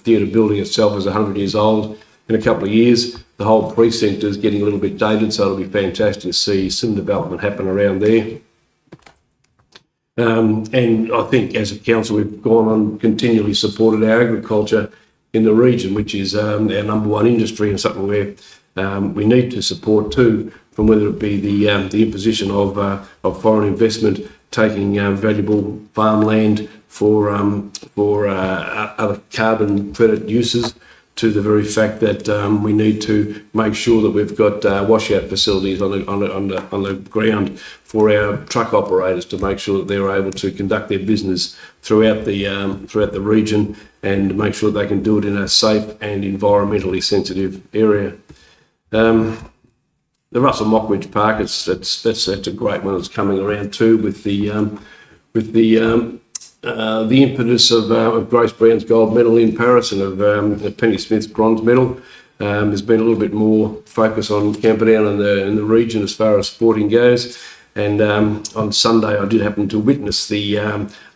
theatre building itself is 100 years old. In a couple of years, the whole precinct is getting a little bit dated, so it'll be fantastic to see some development happen around there. And I think as a council, we've gone on continually supported our agriculture in the region, which is our number one industry, and something where we need to support too, from whether it be the imposition of foreign investment, taking valuable farmland for other carbon credit uses, to the very fact that we need to make sure that we've got washout facilities on the ground for our truck operators, to make sure that they're able to conduct their business throughout the region, and make sure that they can do it in a safe and environmentally sensitive area. The Russell Mockridge Park, that's a great one that's coming around too, with the impetus of Grace Brown's gold medal in Paris and of Penny Smith's bronze medal. There's been a little bit more focus on Camperdown and the region as far as sporting goes. And on Sunday, I did happen to witness the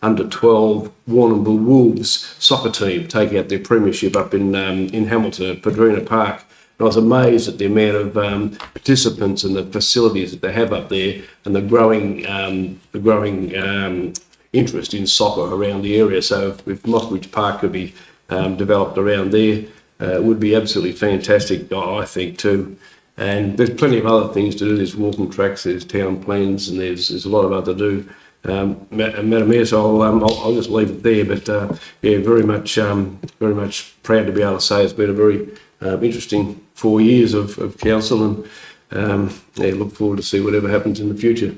under-12 Warrnambool Wolves soccer team take out their premiership up in Hamilton at Padrina Park. And I was amazed at the amount of participants and the facilities that they have up there, and the growing interest in soccer around the area. So if Mossbridge Park could be developed around there, it would be absolutely fantastic, I think, too. And there's plenty of other things to do. There's walking tracks, there's town plans, and there's a lot of other to do. Madam Mayor, so I'll just leave it there. But yeah, very much proud to be able to say it's been a very interesting 4 years of council, and yeah, look forward to see whatever happens in the future.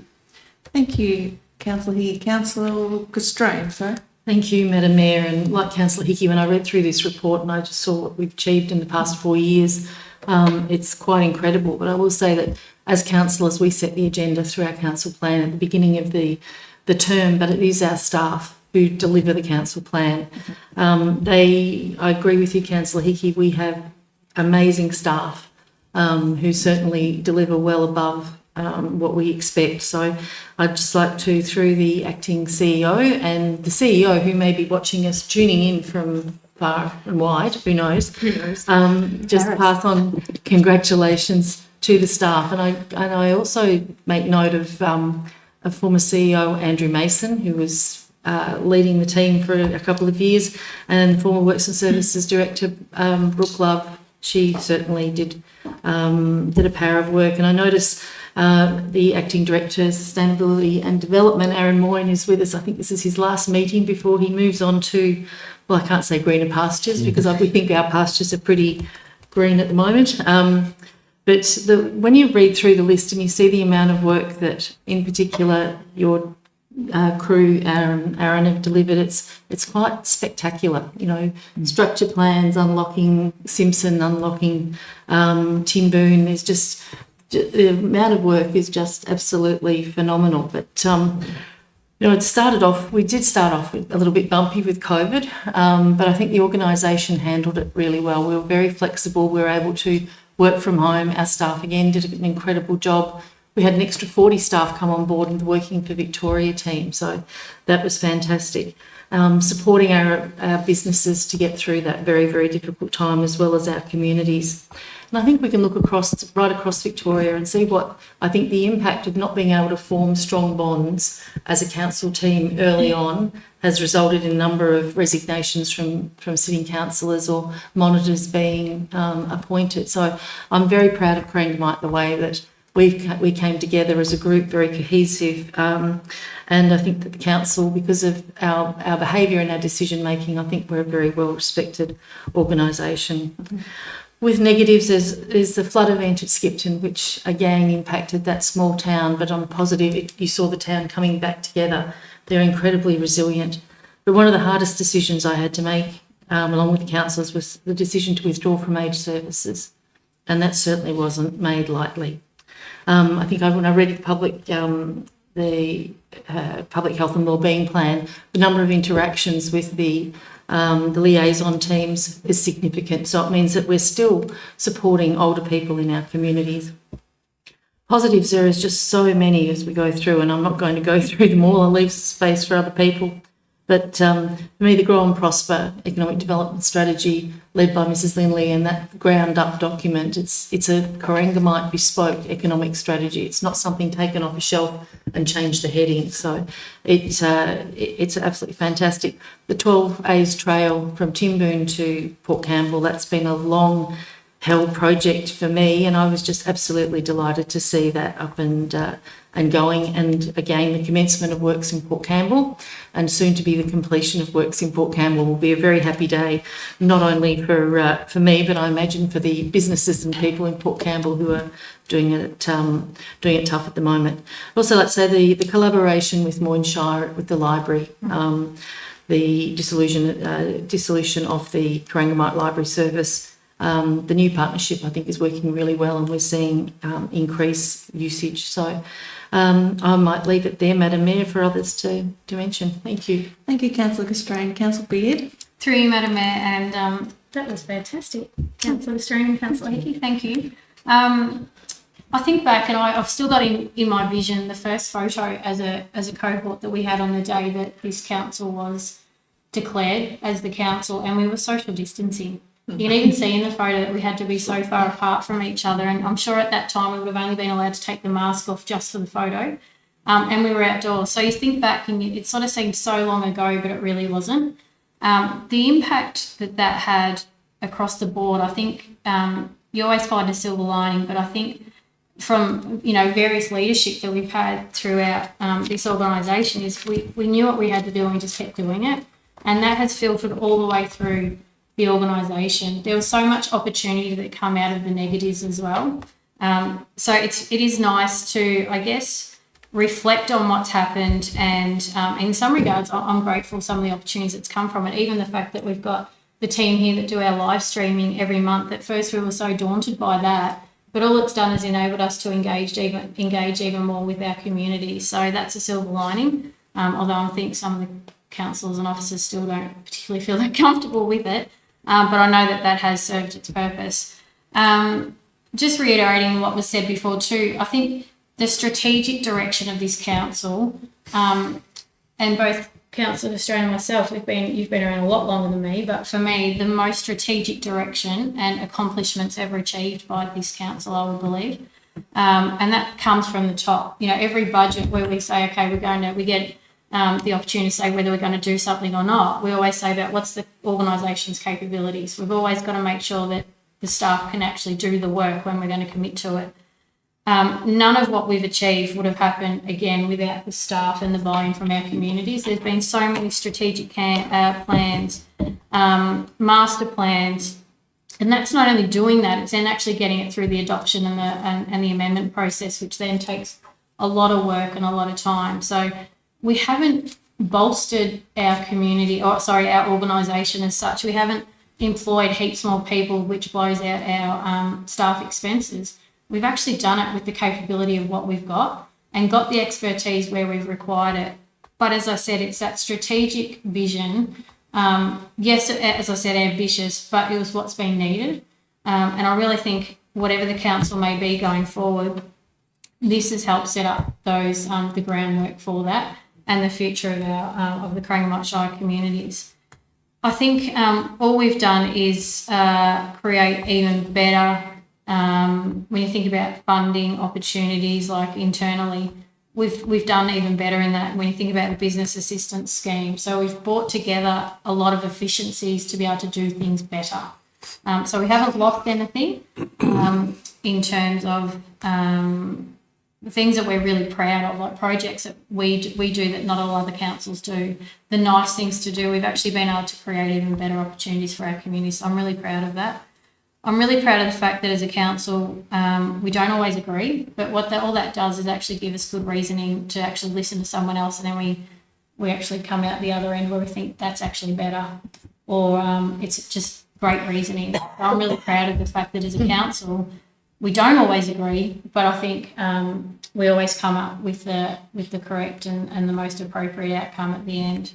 Thank you, Councillor Hickey. Councillor Castrain, sorry. Thank you, Madam Mayor. And like Councillor Hickey, when I read through this report and I just saw what we've achieved in the past 4 years, it's quite incredible. But I will say that as councillors, we set the agenda through our council plan at the beginning of the term, but it is our staff who deliver the council plan. I agree with you, Councillor Hickey, we have amazing staff who certainly deliver well above what we expect. So I'd just like to, through the acting CEO and the CEO who may be watching us, tuning in from far and wide, who knows, just pass on congratulations to the staff. And I also make note of former CEO Andrew Mason, who was leading the team for a couple of years, and former Works and Services Director Brooke Love. She certainly did a power of work. And I notice the Acting Director of Sustainability and Development, Aaron Moyne, is with us. I think this is his last meeting before he moves on to, well, I can't say greener pastures because we think our pastures are pretty green at the moment. But when you read through the list and you see the amount of work that, in particular, your crew, Aaron, have delivered, it's quite spectacular. You know, structure plans, unlocking Simpson, unlocking Timboon, is just, the amount of work is just absolutely phenomenal. But you know, we did start off a little bit bumpy with COVID, but I think the organisation handled it really well. We were very flexible. We were able to work from home. Our staff, again, did an incredible job. We had an extra 40 staff come on board and working for Victoria team, so that was fantastic. Supporting our businesses to get through that very, very difficult time, as well as our communities. And I think we can look right across Victoria and see what I think the impact of not being able to form strong bonds as a council team early on has resulted in a number of resignations from sitting councillors or monitors being appointed. So I'm very proud of Corangamite, the way that we came together as a group, very cohesive, and I think that the council, because of our behaviour and our decision making, I think we're a very well respected organisation. With negatives, there's the flood event at Skipton, which again impacted that small town, but on positive, you saw the town coming back together. They're incredibly resilient. But one of the hardest decisions I had to make, along with the councillors, was the decision to withdraw from aged services, and that certainly wasn't made lightly. I think when I read the public health and wellbeing plan, the number of interactions with the liaison teams is significant. So it means that we're still supporting older people in our communities. Positives, there is just so many as we go through, and I'm not going to go through them all. I'll leave space for other people. But for me, the Grow and Prosper economic development strategy led by Mrs. Lindley, and that ground-up document, it's a Corangamite bespoke economic strategy. It's not something taken off a shelf and changed the heading. So it's absolutely fantastic. The 12A's trail from Timboon to Port Campbell, that's been a long-held project for me, and I was just absolutely delighted to see that up and going. And again, the commencement of works in Port Campbell, and soon to be the completion of works in Port Campbell, will be a very happy day, not only for me, but I imagine for the businesses and people in Port Campbell who are doing it tough at the moment. Also, let's say the collaboration with Moyne Shire, with the library, the dissolution of the Corangamite Library Service. The new partnership, I think, is working really well, and we're seeing increased usage. So I might leave it there, Madam Mayor, for others to mention. Thank you. Thank you, Councillor Castrain. Councillor Beard. Through you, Madam Mayor, and that was fantastic. Councillor Castrain and Councillor Hickey, thank you. I think back, and I've still got in my vision the first photo as a cohort that we had on the day that this council was declared as the council, and we were social distancing. You can even see in the photo that we had to be so far apart from each other, and I'm sure at that time we would have only been allowed to take the mask off just for the photo, and we were outdoors. So you think back, and it sort of seems so long ago, but it really wasn't. The impact that had across the board, I think you always find a silver lining, but I think from various leadership that we've had throughout this organisation is we knew what we had to do and we just kept doing it, and that has filtered all the way through the organisation. There was so much opportunity that come out of the negatives as well. So it is nice to, I guess, reflect on what's happened, and in some regards I'm grateful for some of the opportunities that's come from it. Even the fact that we've got the team here that do our live streaming every month. At first we were so daunted by that, but all it's done is enabled us to engage even more with our community. So that's a silver lining, although I think some of the councillors and officers still don't particularly feel that comfortable with it. But I know that has served its purpose. Just reiterating what was said before too, I think the strategic direction of this council, and both Councillor Australia and myself, you've been around a lot longer than me, but for me, the most strategic direction and accomplishments ever achieved by this council, I would believe. And that comes from the top. Every budget where we say, okay, we get the opportunity to say whether we're going to do something or not, we always say about what's the organisation's capabilities. We've always got to make sure that the staff can actually do the work when we're going to commit to it. None of what we've achieved would have happened, again, without the staff and the buy-in from our communities. There's been so many strategic plans, master plans, and that's not only doing that, it's then actually getting it through the adoption and the amendment process, which then takes a lot of work and a lot of time. So we haven't bolstered our our organisation as such. We haven't employed heaps more people, which blows out our staff expenses. We've actually done it with the capability of what we've got and got the expertise where we've required it. But as I said, it's that strategic vision. Yes, as I said, ambitious, but it was what's been needed. And I really think whatever the council may be going forward, this has helped set up the groundwork for that and the future of the Corangamite Shire communities. I think all we've done is create even better. When you think about funding opportunities, like internally, we've done even better in that when you think about the business assistance scheme. So we've brought together a lot of efficiencies to be able to do things better. So we haven't lost anything in terms of the things that we're really proud of, like projects that we do that not all other councils do. The nice things to do, we've actually been able to create even better opportunities for our community. So I'm really proud of that. I'm really proud of the fact that as a council, we don't always agree, but all that does is actually give us good reasoning to actually listen to someone else, and then we actually come out the other end where we think that's actually better, or it's just great reasoning. So I'm really proud of the fact that as a council, we don't always agree, but I think we always come up with the correct and the most appropriate outcome at the end,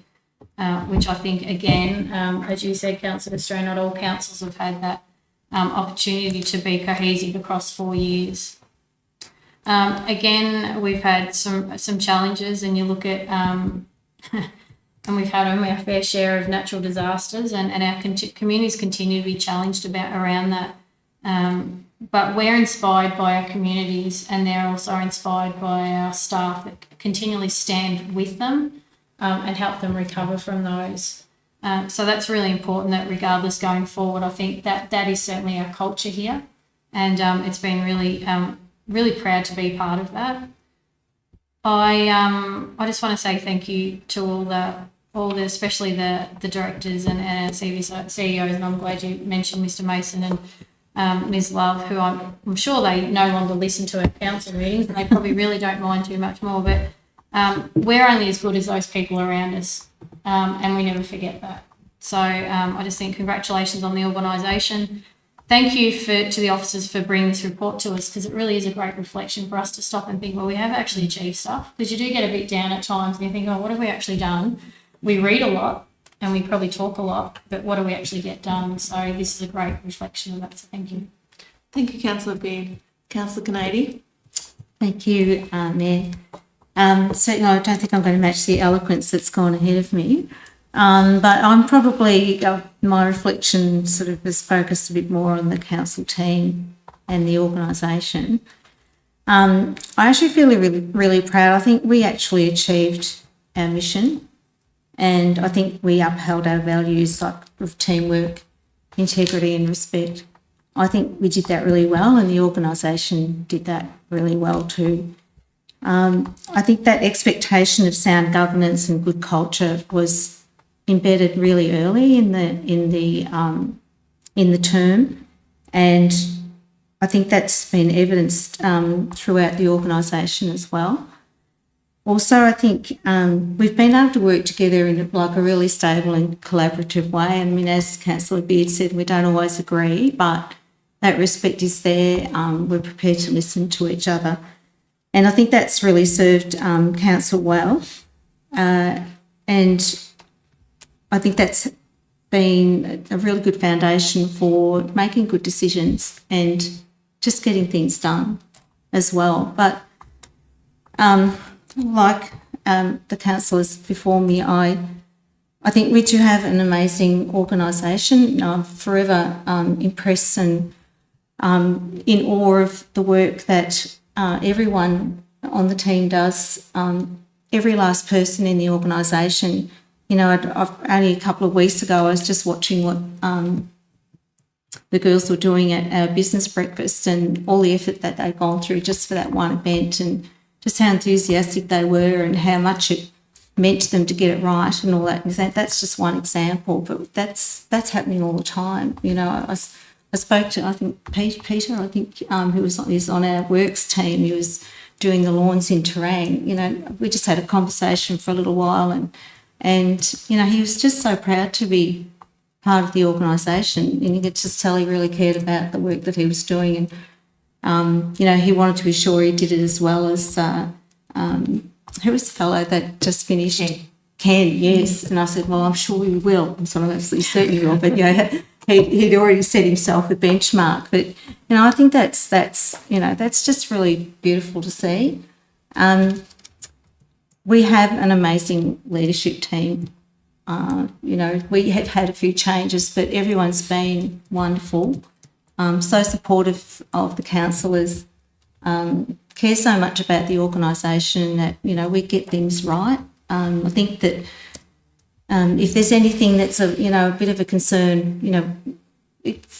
which I think, again, as you said, Councillor Australia, not all councils have had that opportunity to be cohesive across 4 years. Again, we've had some challenges, and you look at, and we've had only our fair share of natural disasters, and our communities continue to be challenged around that. But we're inspired by our communities, and they're also inspired by our staff that continually stand with them and help them recover from those. So that's really important, that regardless going forward, I think that is certainly our culture here, and it's been really proud to be part of that. I just want to say thank you to all the especially the directors and our CEOs, and I'm glad you mentioned Mr. Mason and Ms. Love, who I'm sure they no longer listen to our council meetings, and they probably really don't mind too much more, but we're only as good as those people around us. And we never forget that. So I just think congratulations on the organisation. Thank you to the officers for bringing this report to us, because it really is a great reflection for us to stop and think, well, we have actually achieved stuff, because you do get a bit down at times and you think, oh, what have we actually done? We read a lot and we probably talk a lot, but what do we actually get done? So this is a great reflection of that, so thank you. Thank you, Councillor Beard. Councillor Canady. Thank you, Mayor. Certainly, I don't think I'm going to match the eloquence that's gone ahead of me. But I'm probably, my reflection sort of is focused a bit more on the council team and the organisation. I actually feel really proud. I think we actually achieved our mission, and I think we upheld our values like of teamwork, integrity and respect. I think we did that really well, and the organisation did that really well too. I think that expectation of sound governance and good culture was embedded really early in the term, and I think that's been evidenced throughout the organisation as well. Also, I think we've been able to work together in like a really stable and collaborative way. I mean, as Councillor Beard said, we don't always agree, but that respect is there. We're prepared to listen to each other. And I think that's really served council well. And I think that's been a really good foundation for making good decisions and just getting things done as well. But like the councillors before me, I think we do have an amazing organisation. I'm forever impressed and in awe of the work that everyone on the team does. Every last person in the organisation. You know, I've only a couple of weeks ago, I was just watching what the girls were doing at our business breakfast and all the effort that they've gone through just for that one event, and just how enthusiastic they were and how much it meant to them to get it right and all that. That's just one example, but that's happening all the time. You know, I spoke to, I think, Peter, I think, who is on our works team. He was doing the lawns in Terang. You know, we just had a conversation for a little while, and you know, he was just so proud to be part of the organisation, and you could just tell he really cared about the work that he was doing, and you know, he wanted to be sure he did it as well as who was the fellow that just finished? Ken, yes. And I said, well, I'm sure we will. I'm sort of absolutely certain we will, but yeah, he'd already set himself a benchmark. But you know, I think that's you know, that's just really beautiful to see. We have an amazing leadership team. You know, we have had a few changes, but everyone's been wonderful. So supportive of the councillors, care so much about the organisation that, you know, we get things right. I think that if there's anything that's a bit of a concern, you know,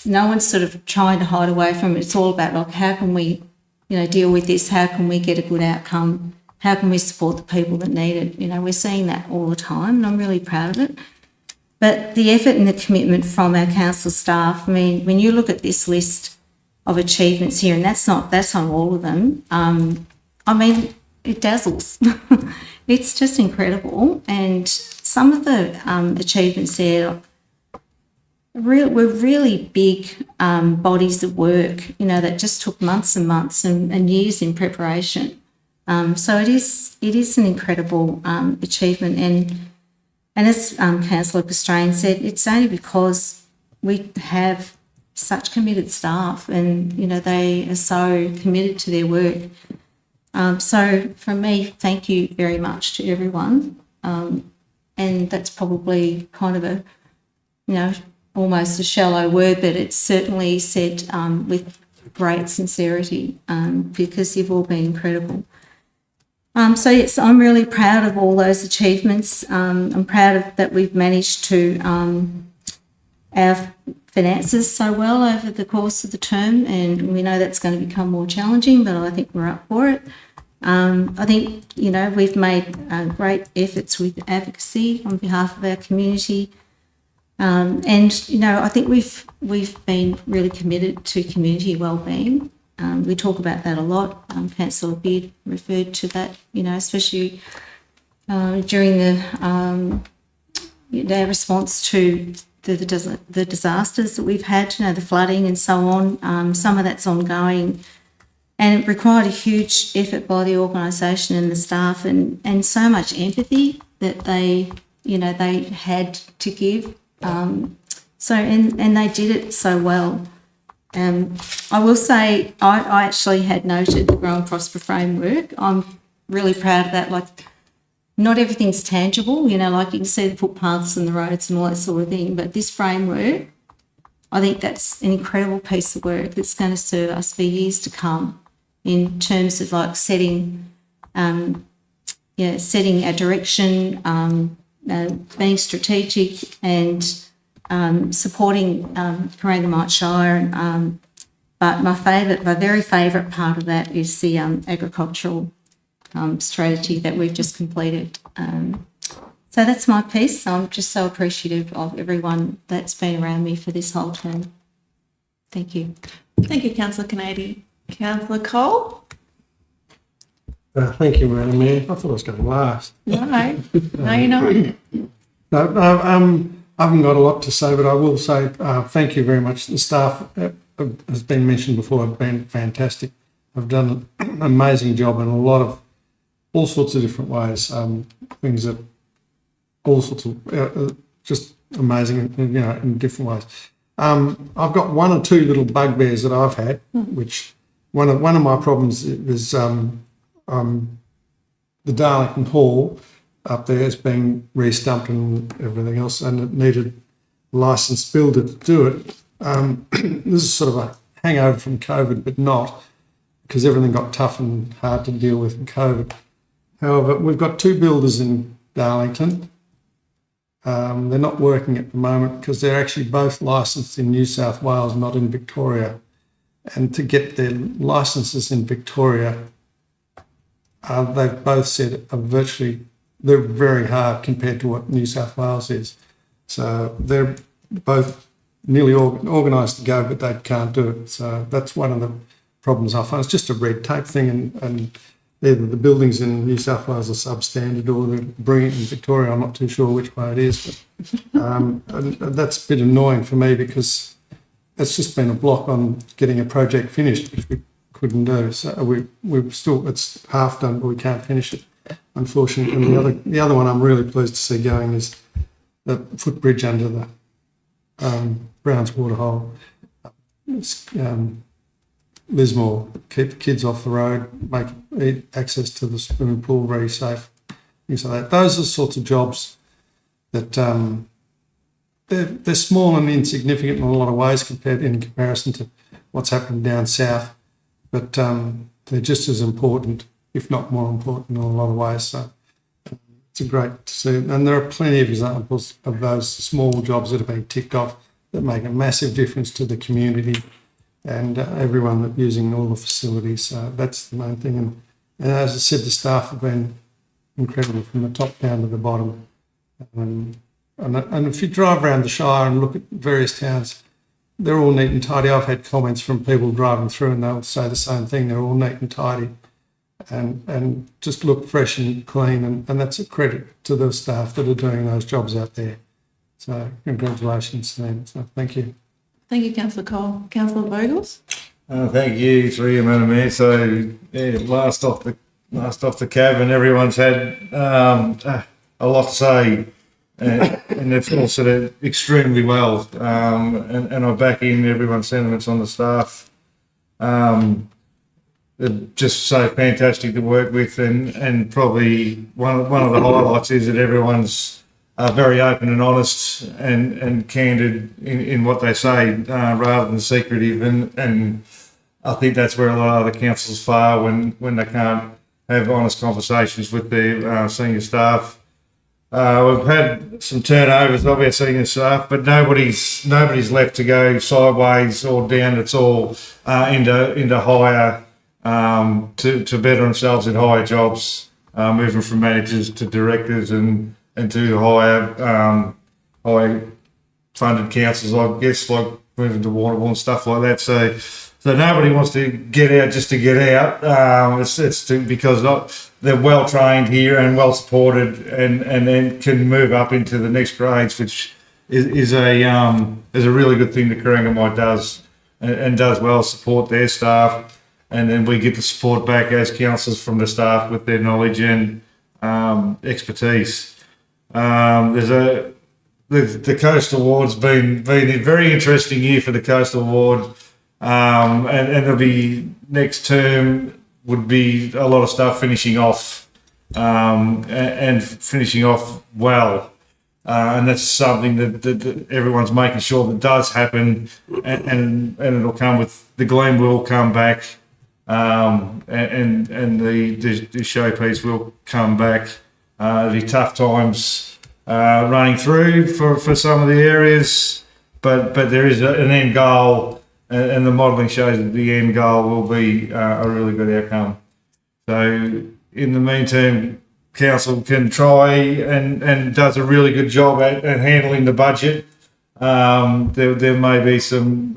no one's sort of trying to hide away from it. It's all about, like, how can we, you know, deal with this? How can we get a good outcome? How can we support the people that need it? You know, we're seeing that all the time, and I'm really proud of it. But the effort and the commitment from our council staff, I mean, when you look at this list of achievements here, and that's not all of them, I mean, it dazzles. It's just incredible. And some of the achievements there were really big bodies of work, you know, that just took months and months and years in preparation. So it is an incredible achievement, and as Councillor Pastrane said, it's only because we have such committed staff, and you know, they are so committed to their work. So from me, thank you very much to everyone, and that's probably kind of a, you know, almost a shallow word, but it's certainly said with great sincerity, because you've all been incredible. So yes, I'm really proud of all those achievements. I'm proud of that we've managed to our finances so well over the course of the term, and we know that's going to become more challenging, but I think we're up for it. I think, you know, we've made great efforts with advocacy on behalf of our community, and you know, I think we've been really committed to community wellbeing. We talk about that a lot. Councillor Beard referred to that, you know, especially during the their response to the disasters that we've had, you know, the flooding and so on. Some of that's ongoing, and it required a huge effort by the organisation and the staff, and so much empathy that they had to give. And they did it so well. I will say I actually had noted the Grow and Prosper framework. I'm really proud of that. Like, not everything's tangible, you know, like you can see the footpaths and the roads and all that sort of thing, but this framework, I think that's an incredible piece of work that's going to serve us for years to come in terms of like setting setting a direction, being strategic and supporting Corangamite Shire. But my very favourite part of that is the agricultural strategy that we've just completed. So that's my piece. I'm just so appreciative of everyone that's been around me for this whole term. Thank you. Thank you, Councillor Kennedy. Councillor Cole? Thank you, Madam Mayor. I thought I was going last. No, no, you're not. No, I haven't got a lot to say, but I will say thank you very much. The staff, has been mentioned before, have been fantastic. I've done an amazing job in all sorts of different ways. Things that all sorts of just amazing, you know, in different ways. I've got one or two little bugbears that I've had, which one of my problems is the Darlington Hall up there is being re-stumped and everything else, and it needed a licensed builder to do it. This is sort of a hangover from COVID, but not, because everything got tough and hard to deal with in COVID. However, we've got two builders in Darlington. They're not working at the moment because they're actually both licensed in New South Wales, not in Victoria. And to get their licenses in Victoria, they've both said they're very hard compared to what New South Wales is. So they're both nearly organised to go, but they can't do it. So that's one of the problems I find. It's just a red tape thing, and either the buildings in New South Wales are substandard or they're brilliant in Victoria. I'm not too sure which way it is, but and that's a bit annoying for me because it's just been a block on getting a project finished, which we couldn't do. So we've still, it's half done, but we can't finish it, unfortunately. And the other one I'm really pleased to see going is the footbridge under the Browns Waterhole. Lismore, keep the kids off the road, make access to the swimming pool very safe, things like that. Those are the sorts of jobs that they're small and insignificant in a lot of ways in comparison to what's happening down south, but they're just as important, if not more important, in a lot of ways. So it's a great to see, and there are plenty of examples of those small jobs that have been ticked off that make a massive difference to the community and everyone that's using all the facilities. So that's the main thing. And as I said, the staff have been incredible from the top down to the bottom. And if you drive around the Shire and look at various towns, they're all neat and tidy. I've had comments from people driving through and they'll say the same thing. They're all neat and tidy and just look fresh and clean. And that's a credit to the staff that are doing those jobs out there. So congratulations to them. So thank you. Thank you, Councillor Cole. Councillor Vogels? Thank you, through you, Madam Mayor. So, yeah, last off the cab, and everyone's had a lot to say, and they've all said it extremely well. And I back in everyone's sentiments on the staff. They're just so fantastic to work with, and probably one of the highlights is that everyone's very open and honest and candid in what they say, rather than secretive. And I think that's where a lot of other councils fail when they can't have honest conversations with their senior staff. We've had some turnovers of our senior staff, but nobody's left to go sideways or down. It's all into higher to better themselves in higher jobs, moving from managers to directors and to higher funded councils, I guess, like moving to Warrnambool and stuff like that. So nobody wants to get out just to get out. Because they're well trained here and well supported, and then can move up into the next grades, which is a really good thing that Corangamite does and does well, support their staff, and then we get the support back as councillors from the staff with their knowledge and expertise. The Coast Award's been a very interesting year for the Coast Award. and there'll be next term would be a lot of stuff finishing off, and finishing off well. And that's something that everyone's making sure that does happen, and it'll come with the gleam will come back, and the showpiece will come back. It'll be tough times running through for some of the areas, but there is an end goal, and the modelling shows that the end goal will be a really good outcome. So in the meantime, council can try and does a really good job at handling the budget. There may be some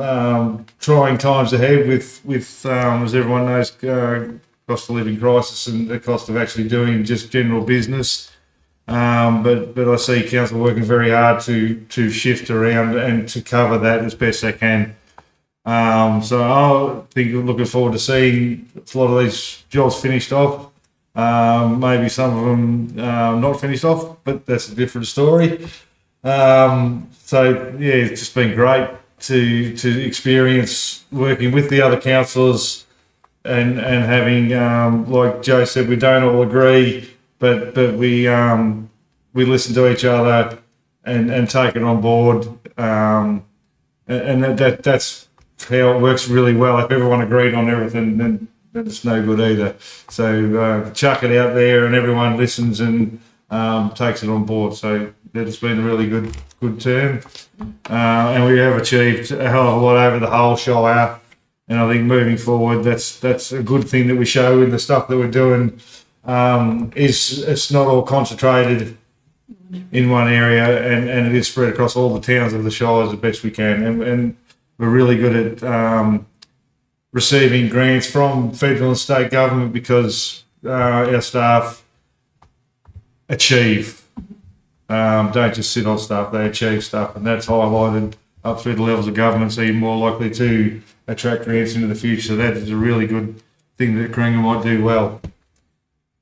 trying times ahead with as everyone knows, cost of living crisis and the cost of actually doing just general business. But I see council working very hard to shift around and to cover that as best they can. So I think we're looking forward to seeing a lot of these jobs finished off. Maybe some of them not finished off, but that's a different story. So yeah, it's just been great to experience working with the other councillors and having, like Joe said, we don't all agree, but we listen to each other and take it on board. And that's how it works really well. If everyone agreed on everything, then it's no good either. So chuck it out there and everyone listens and takes it on board. So that's been a really good term. And we have achieved a hell of a lot over the whole Shire. And I think moving forward, that's a good thing that we show in the stuff that we're doing. Is it's not all concentrated in one area, and it is spread across all the towns of the Shire as best we can. And we're really good at receiving grants from federal and state government because our staff achieve, don't just sit on stuff, they achieve stuff, and that's highlighted up through the levels of government, so you're more likely to attract grants into the future. So that is a really good thing that Corangamite might do well.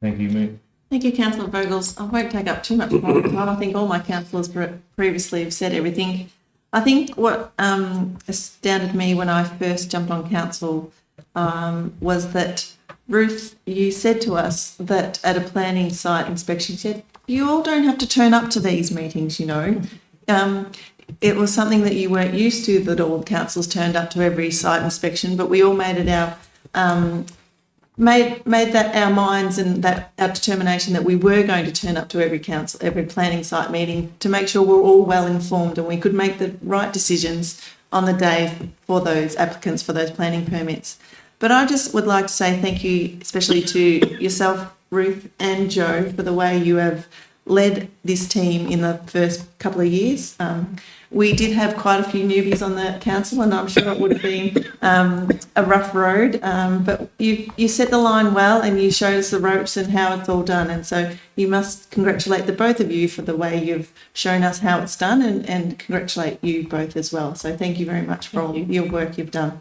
Thank you, Mick. Thank you, Councillor Vogels. I won't take up too much more time. I think all my councillors previously have said everything. I think what astounded me when I first jumped on council was that, Ruth, you said to us that at a planning site inspection, you said, you all don't have to turn up to these meetings, you know. It was something that you weren't used to, that all councils turned up to every site inspection, but we all made it our made that our minds and that our determination that we were going to turn up to every planning site meeting to make sure we're all well informed and we could make the right decisions on the day for those applicants for those planning permits. But I just would like to say thank you, especially to yourself, Ruth, and Joe, for the way you have led this team in the first couple of years. We did have quite a few newbies on the council, and I'm sure it would have been a rough road, but you set the line well and you showed us the ropes and how it's all done. And so you must congratulate the both of you for the way you've shown us how it's done, and congratulate you both as well. So thank you very much for all your work you've done.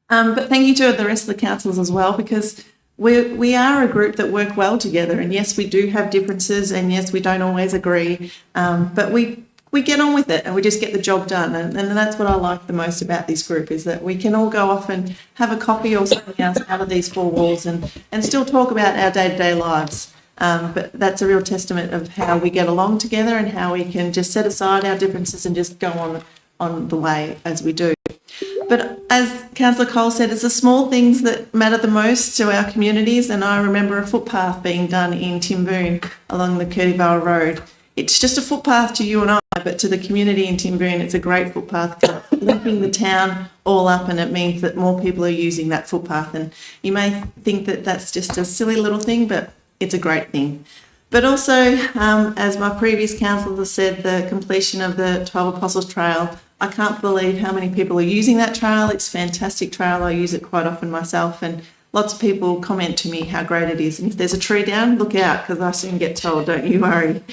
But thank you to the rest of the councillors as well, because we are a group that work well together. And yes, we do have differences, and yes, we don't always agree, but we get on with it and we just get the job done. And that's what I like the most about this group, is that we can all go off and have a coffee or something else out of these four walls and still talk about our day-to-day lives. But that's a real testament of how we get along together and how we can just set aside our differences and just go on the way as we do. But as Councillor Cole said, it's the small things that matter the most to our communities. And I remember a footpath being done in Timboon along the Curdyvale Road. It's just a footpath to you and I, but to the community in Timboon, it's a great footpath linking the town all up, and it means that more people are using that footpath. And you may think that that's just a silly little thing, but it's a great thing. But also, as my previous councillors have said, the completion of the 12 Apostles Trail, I can't believe how many people are using that trail. It's a fantastic trail. I use it quite often myself, and lots of people comment to me how great it is. And if there's a tree down, look out, because I soon get told, don't you worry.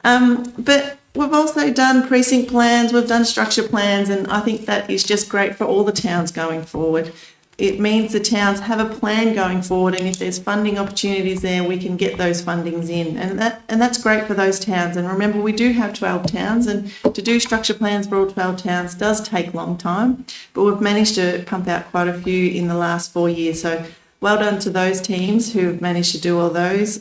But we've also done precinct plans, we've done structure plans, and I think that is just great for all the towns going forward. it means the towns have a plan going forward, and if there's funding opportunities there, we can get those fundings in, and that's great for those towns. And remember, we do have 12 towns, and to do structure plans for all 12 towns does take a long time, but we've managed to pump out quite a few in the last 4 years. So well done to those teams who have managed to do all those.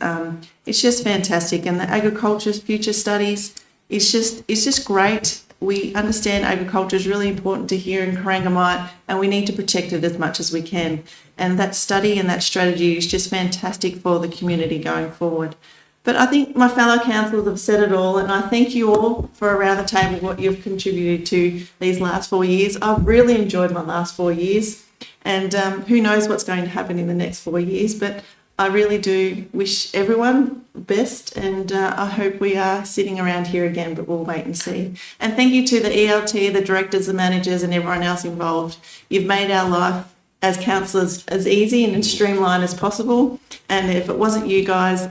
It's just fantastic, and the agriculture future studies, it's just great. We understand agriculture is really important to here in Corangamite, and we need to protect it as much as we can. And that study and that strategy is just fantastic for the community going forward. But I think my fellow councillors have said it all, and I thank you all for around the table what you've contributed to these last 4 years. I've really enjoyed my last 4 years, and who knows what's going to happen in the next 4 years, but I really do wish everyone the best, and I hope we are sitting around here again, but we'll wait and see. And thank you to the ELT, the directors, the managers, and everyone else involved. You've made our life as councillors as easy and as streamlined as possible. And if it wasn't you guys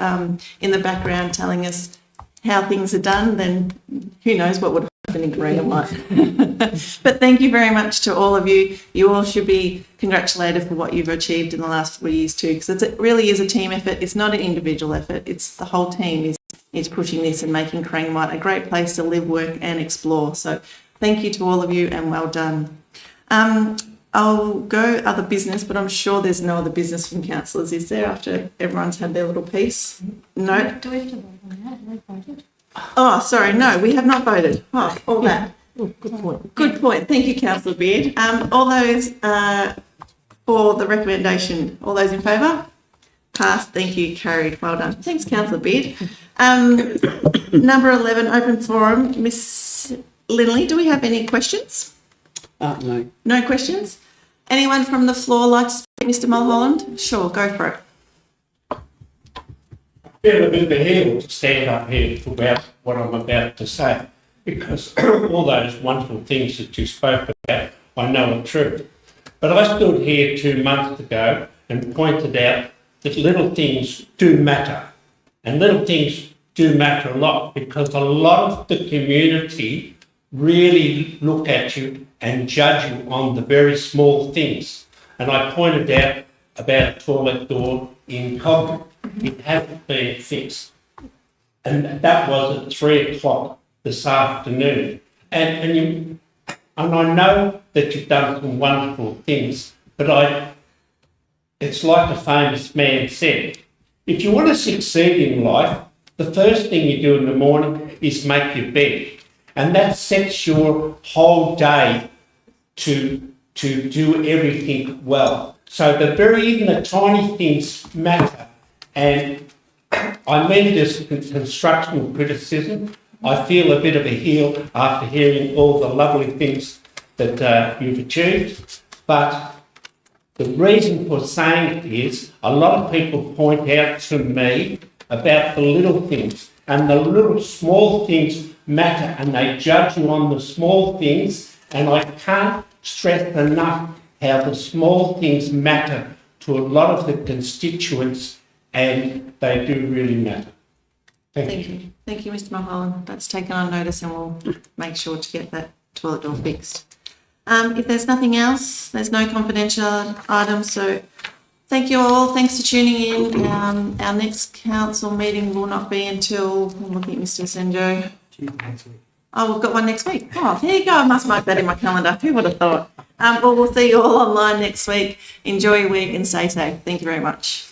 in the background telling us how things are done, then who knows what would happen in Corangamite. But thank you very much to all of you. You all should be congratulated for what you've achieved in the last 4 years too, because it really is a team effort. It's not an individual effort. It's the whole team is pushing this and making Corangamite a great place to live, work and explore. So thank you to all of you, and well done. I'll go other business, but I'm sure there's no other business from councillors, is there, after everyone's had their little piece? No? Do we have to vote on that? Have we voted? Oh, sorry, no, we have not voted. Oh, all that. Good point. Good point. Thank you, Councillor Beard. All those for the recommendation, all those in favour? Passed. Thank you. Carried. Well done. Thanks, Councillor Beard. Number 11, open forum. Miss Linley, do we have any questions? No. No questions? Anyone from the floor like to speak, Mr Mulholland? Sure, go for it. Feel a bit of a heel to stand up here about what I'm about to say, because all those wonderful things that you spoke about, I know are true. But I stood here 2 months ago and pointed out that little things do matter. And little things do matter a lot, because a lot of the community really look at you and judge you on the very small things. And I pointed out about a toilet door in Cobham. It hasn't been fixed. And that was at 3 o'clock this afternoon. And I know that you've done some wonderful things, but it's like a famous man said, if you want to succeed in life, the first thing you do in the morning is make your bed. And that sets your whole day to do everything well. So even the tiny things matter. And I mean this constructional criticism. I feel a bit of a heel after hearing all the lovely things that you've achieved. But the reason for saying it is a lot of people point out to me about the little things, and the little small things matter, and they judge you on the small things, and I can't stress enough how the small things matter to a lot of the constituents, and they do really matter. Thank you. Thank you, Mr Mulholland. That's taken on notice, and we'll make sure to get that toilet door fixed. If there's nothing else, there's no confidential items, so thank you all. Thanks for tuning in. Our next council meeting will not be until, I'm looking at Mr Senjo. Oh, we've got one next week. Oh, there you go. I must mark that in my calendar. Who would have thought? Well, we'll see you all online next week. Enjoy your week and stay safe. Thank you very much.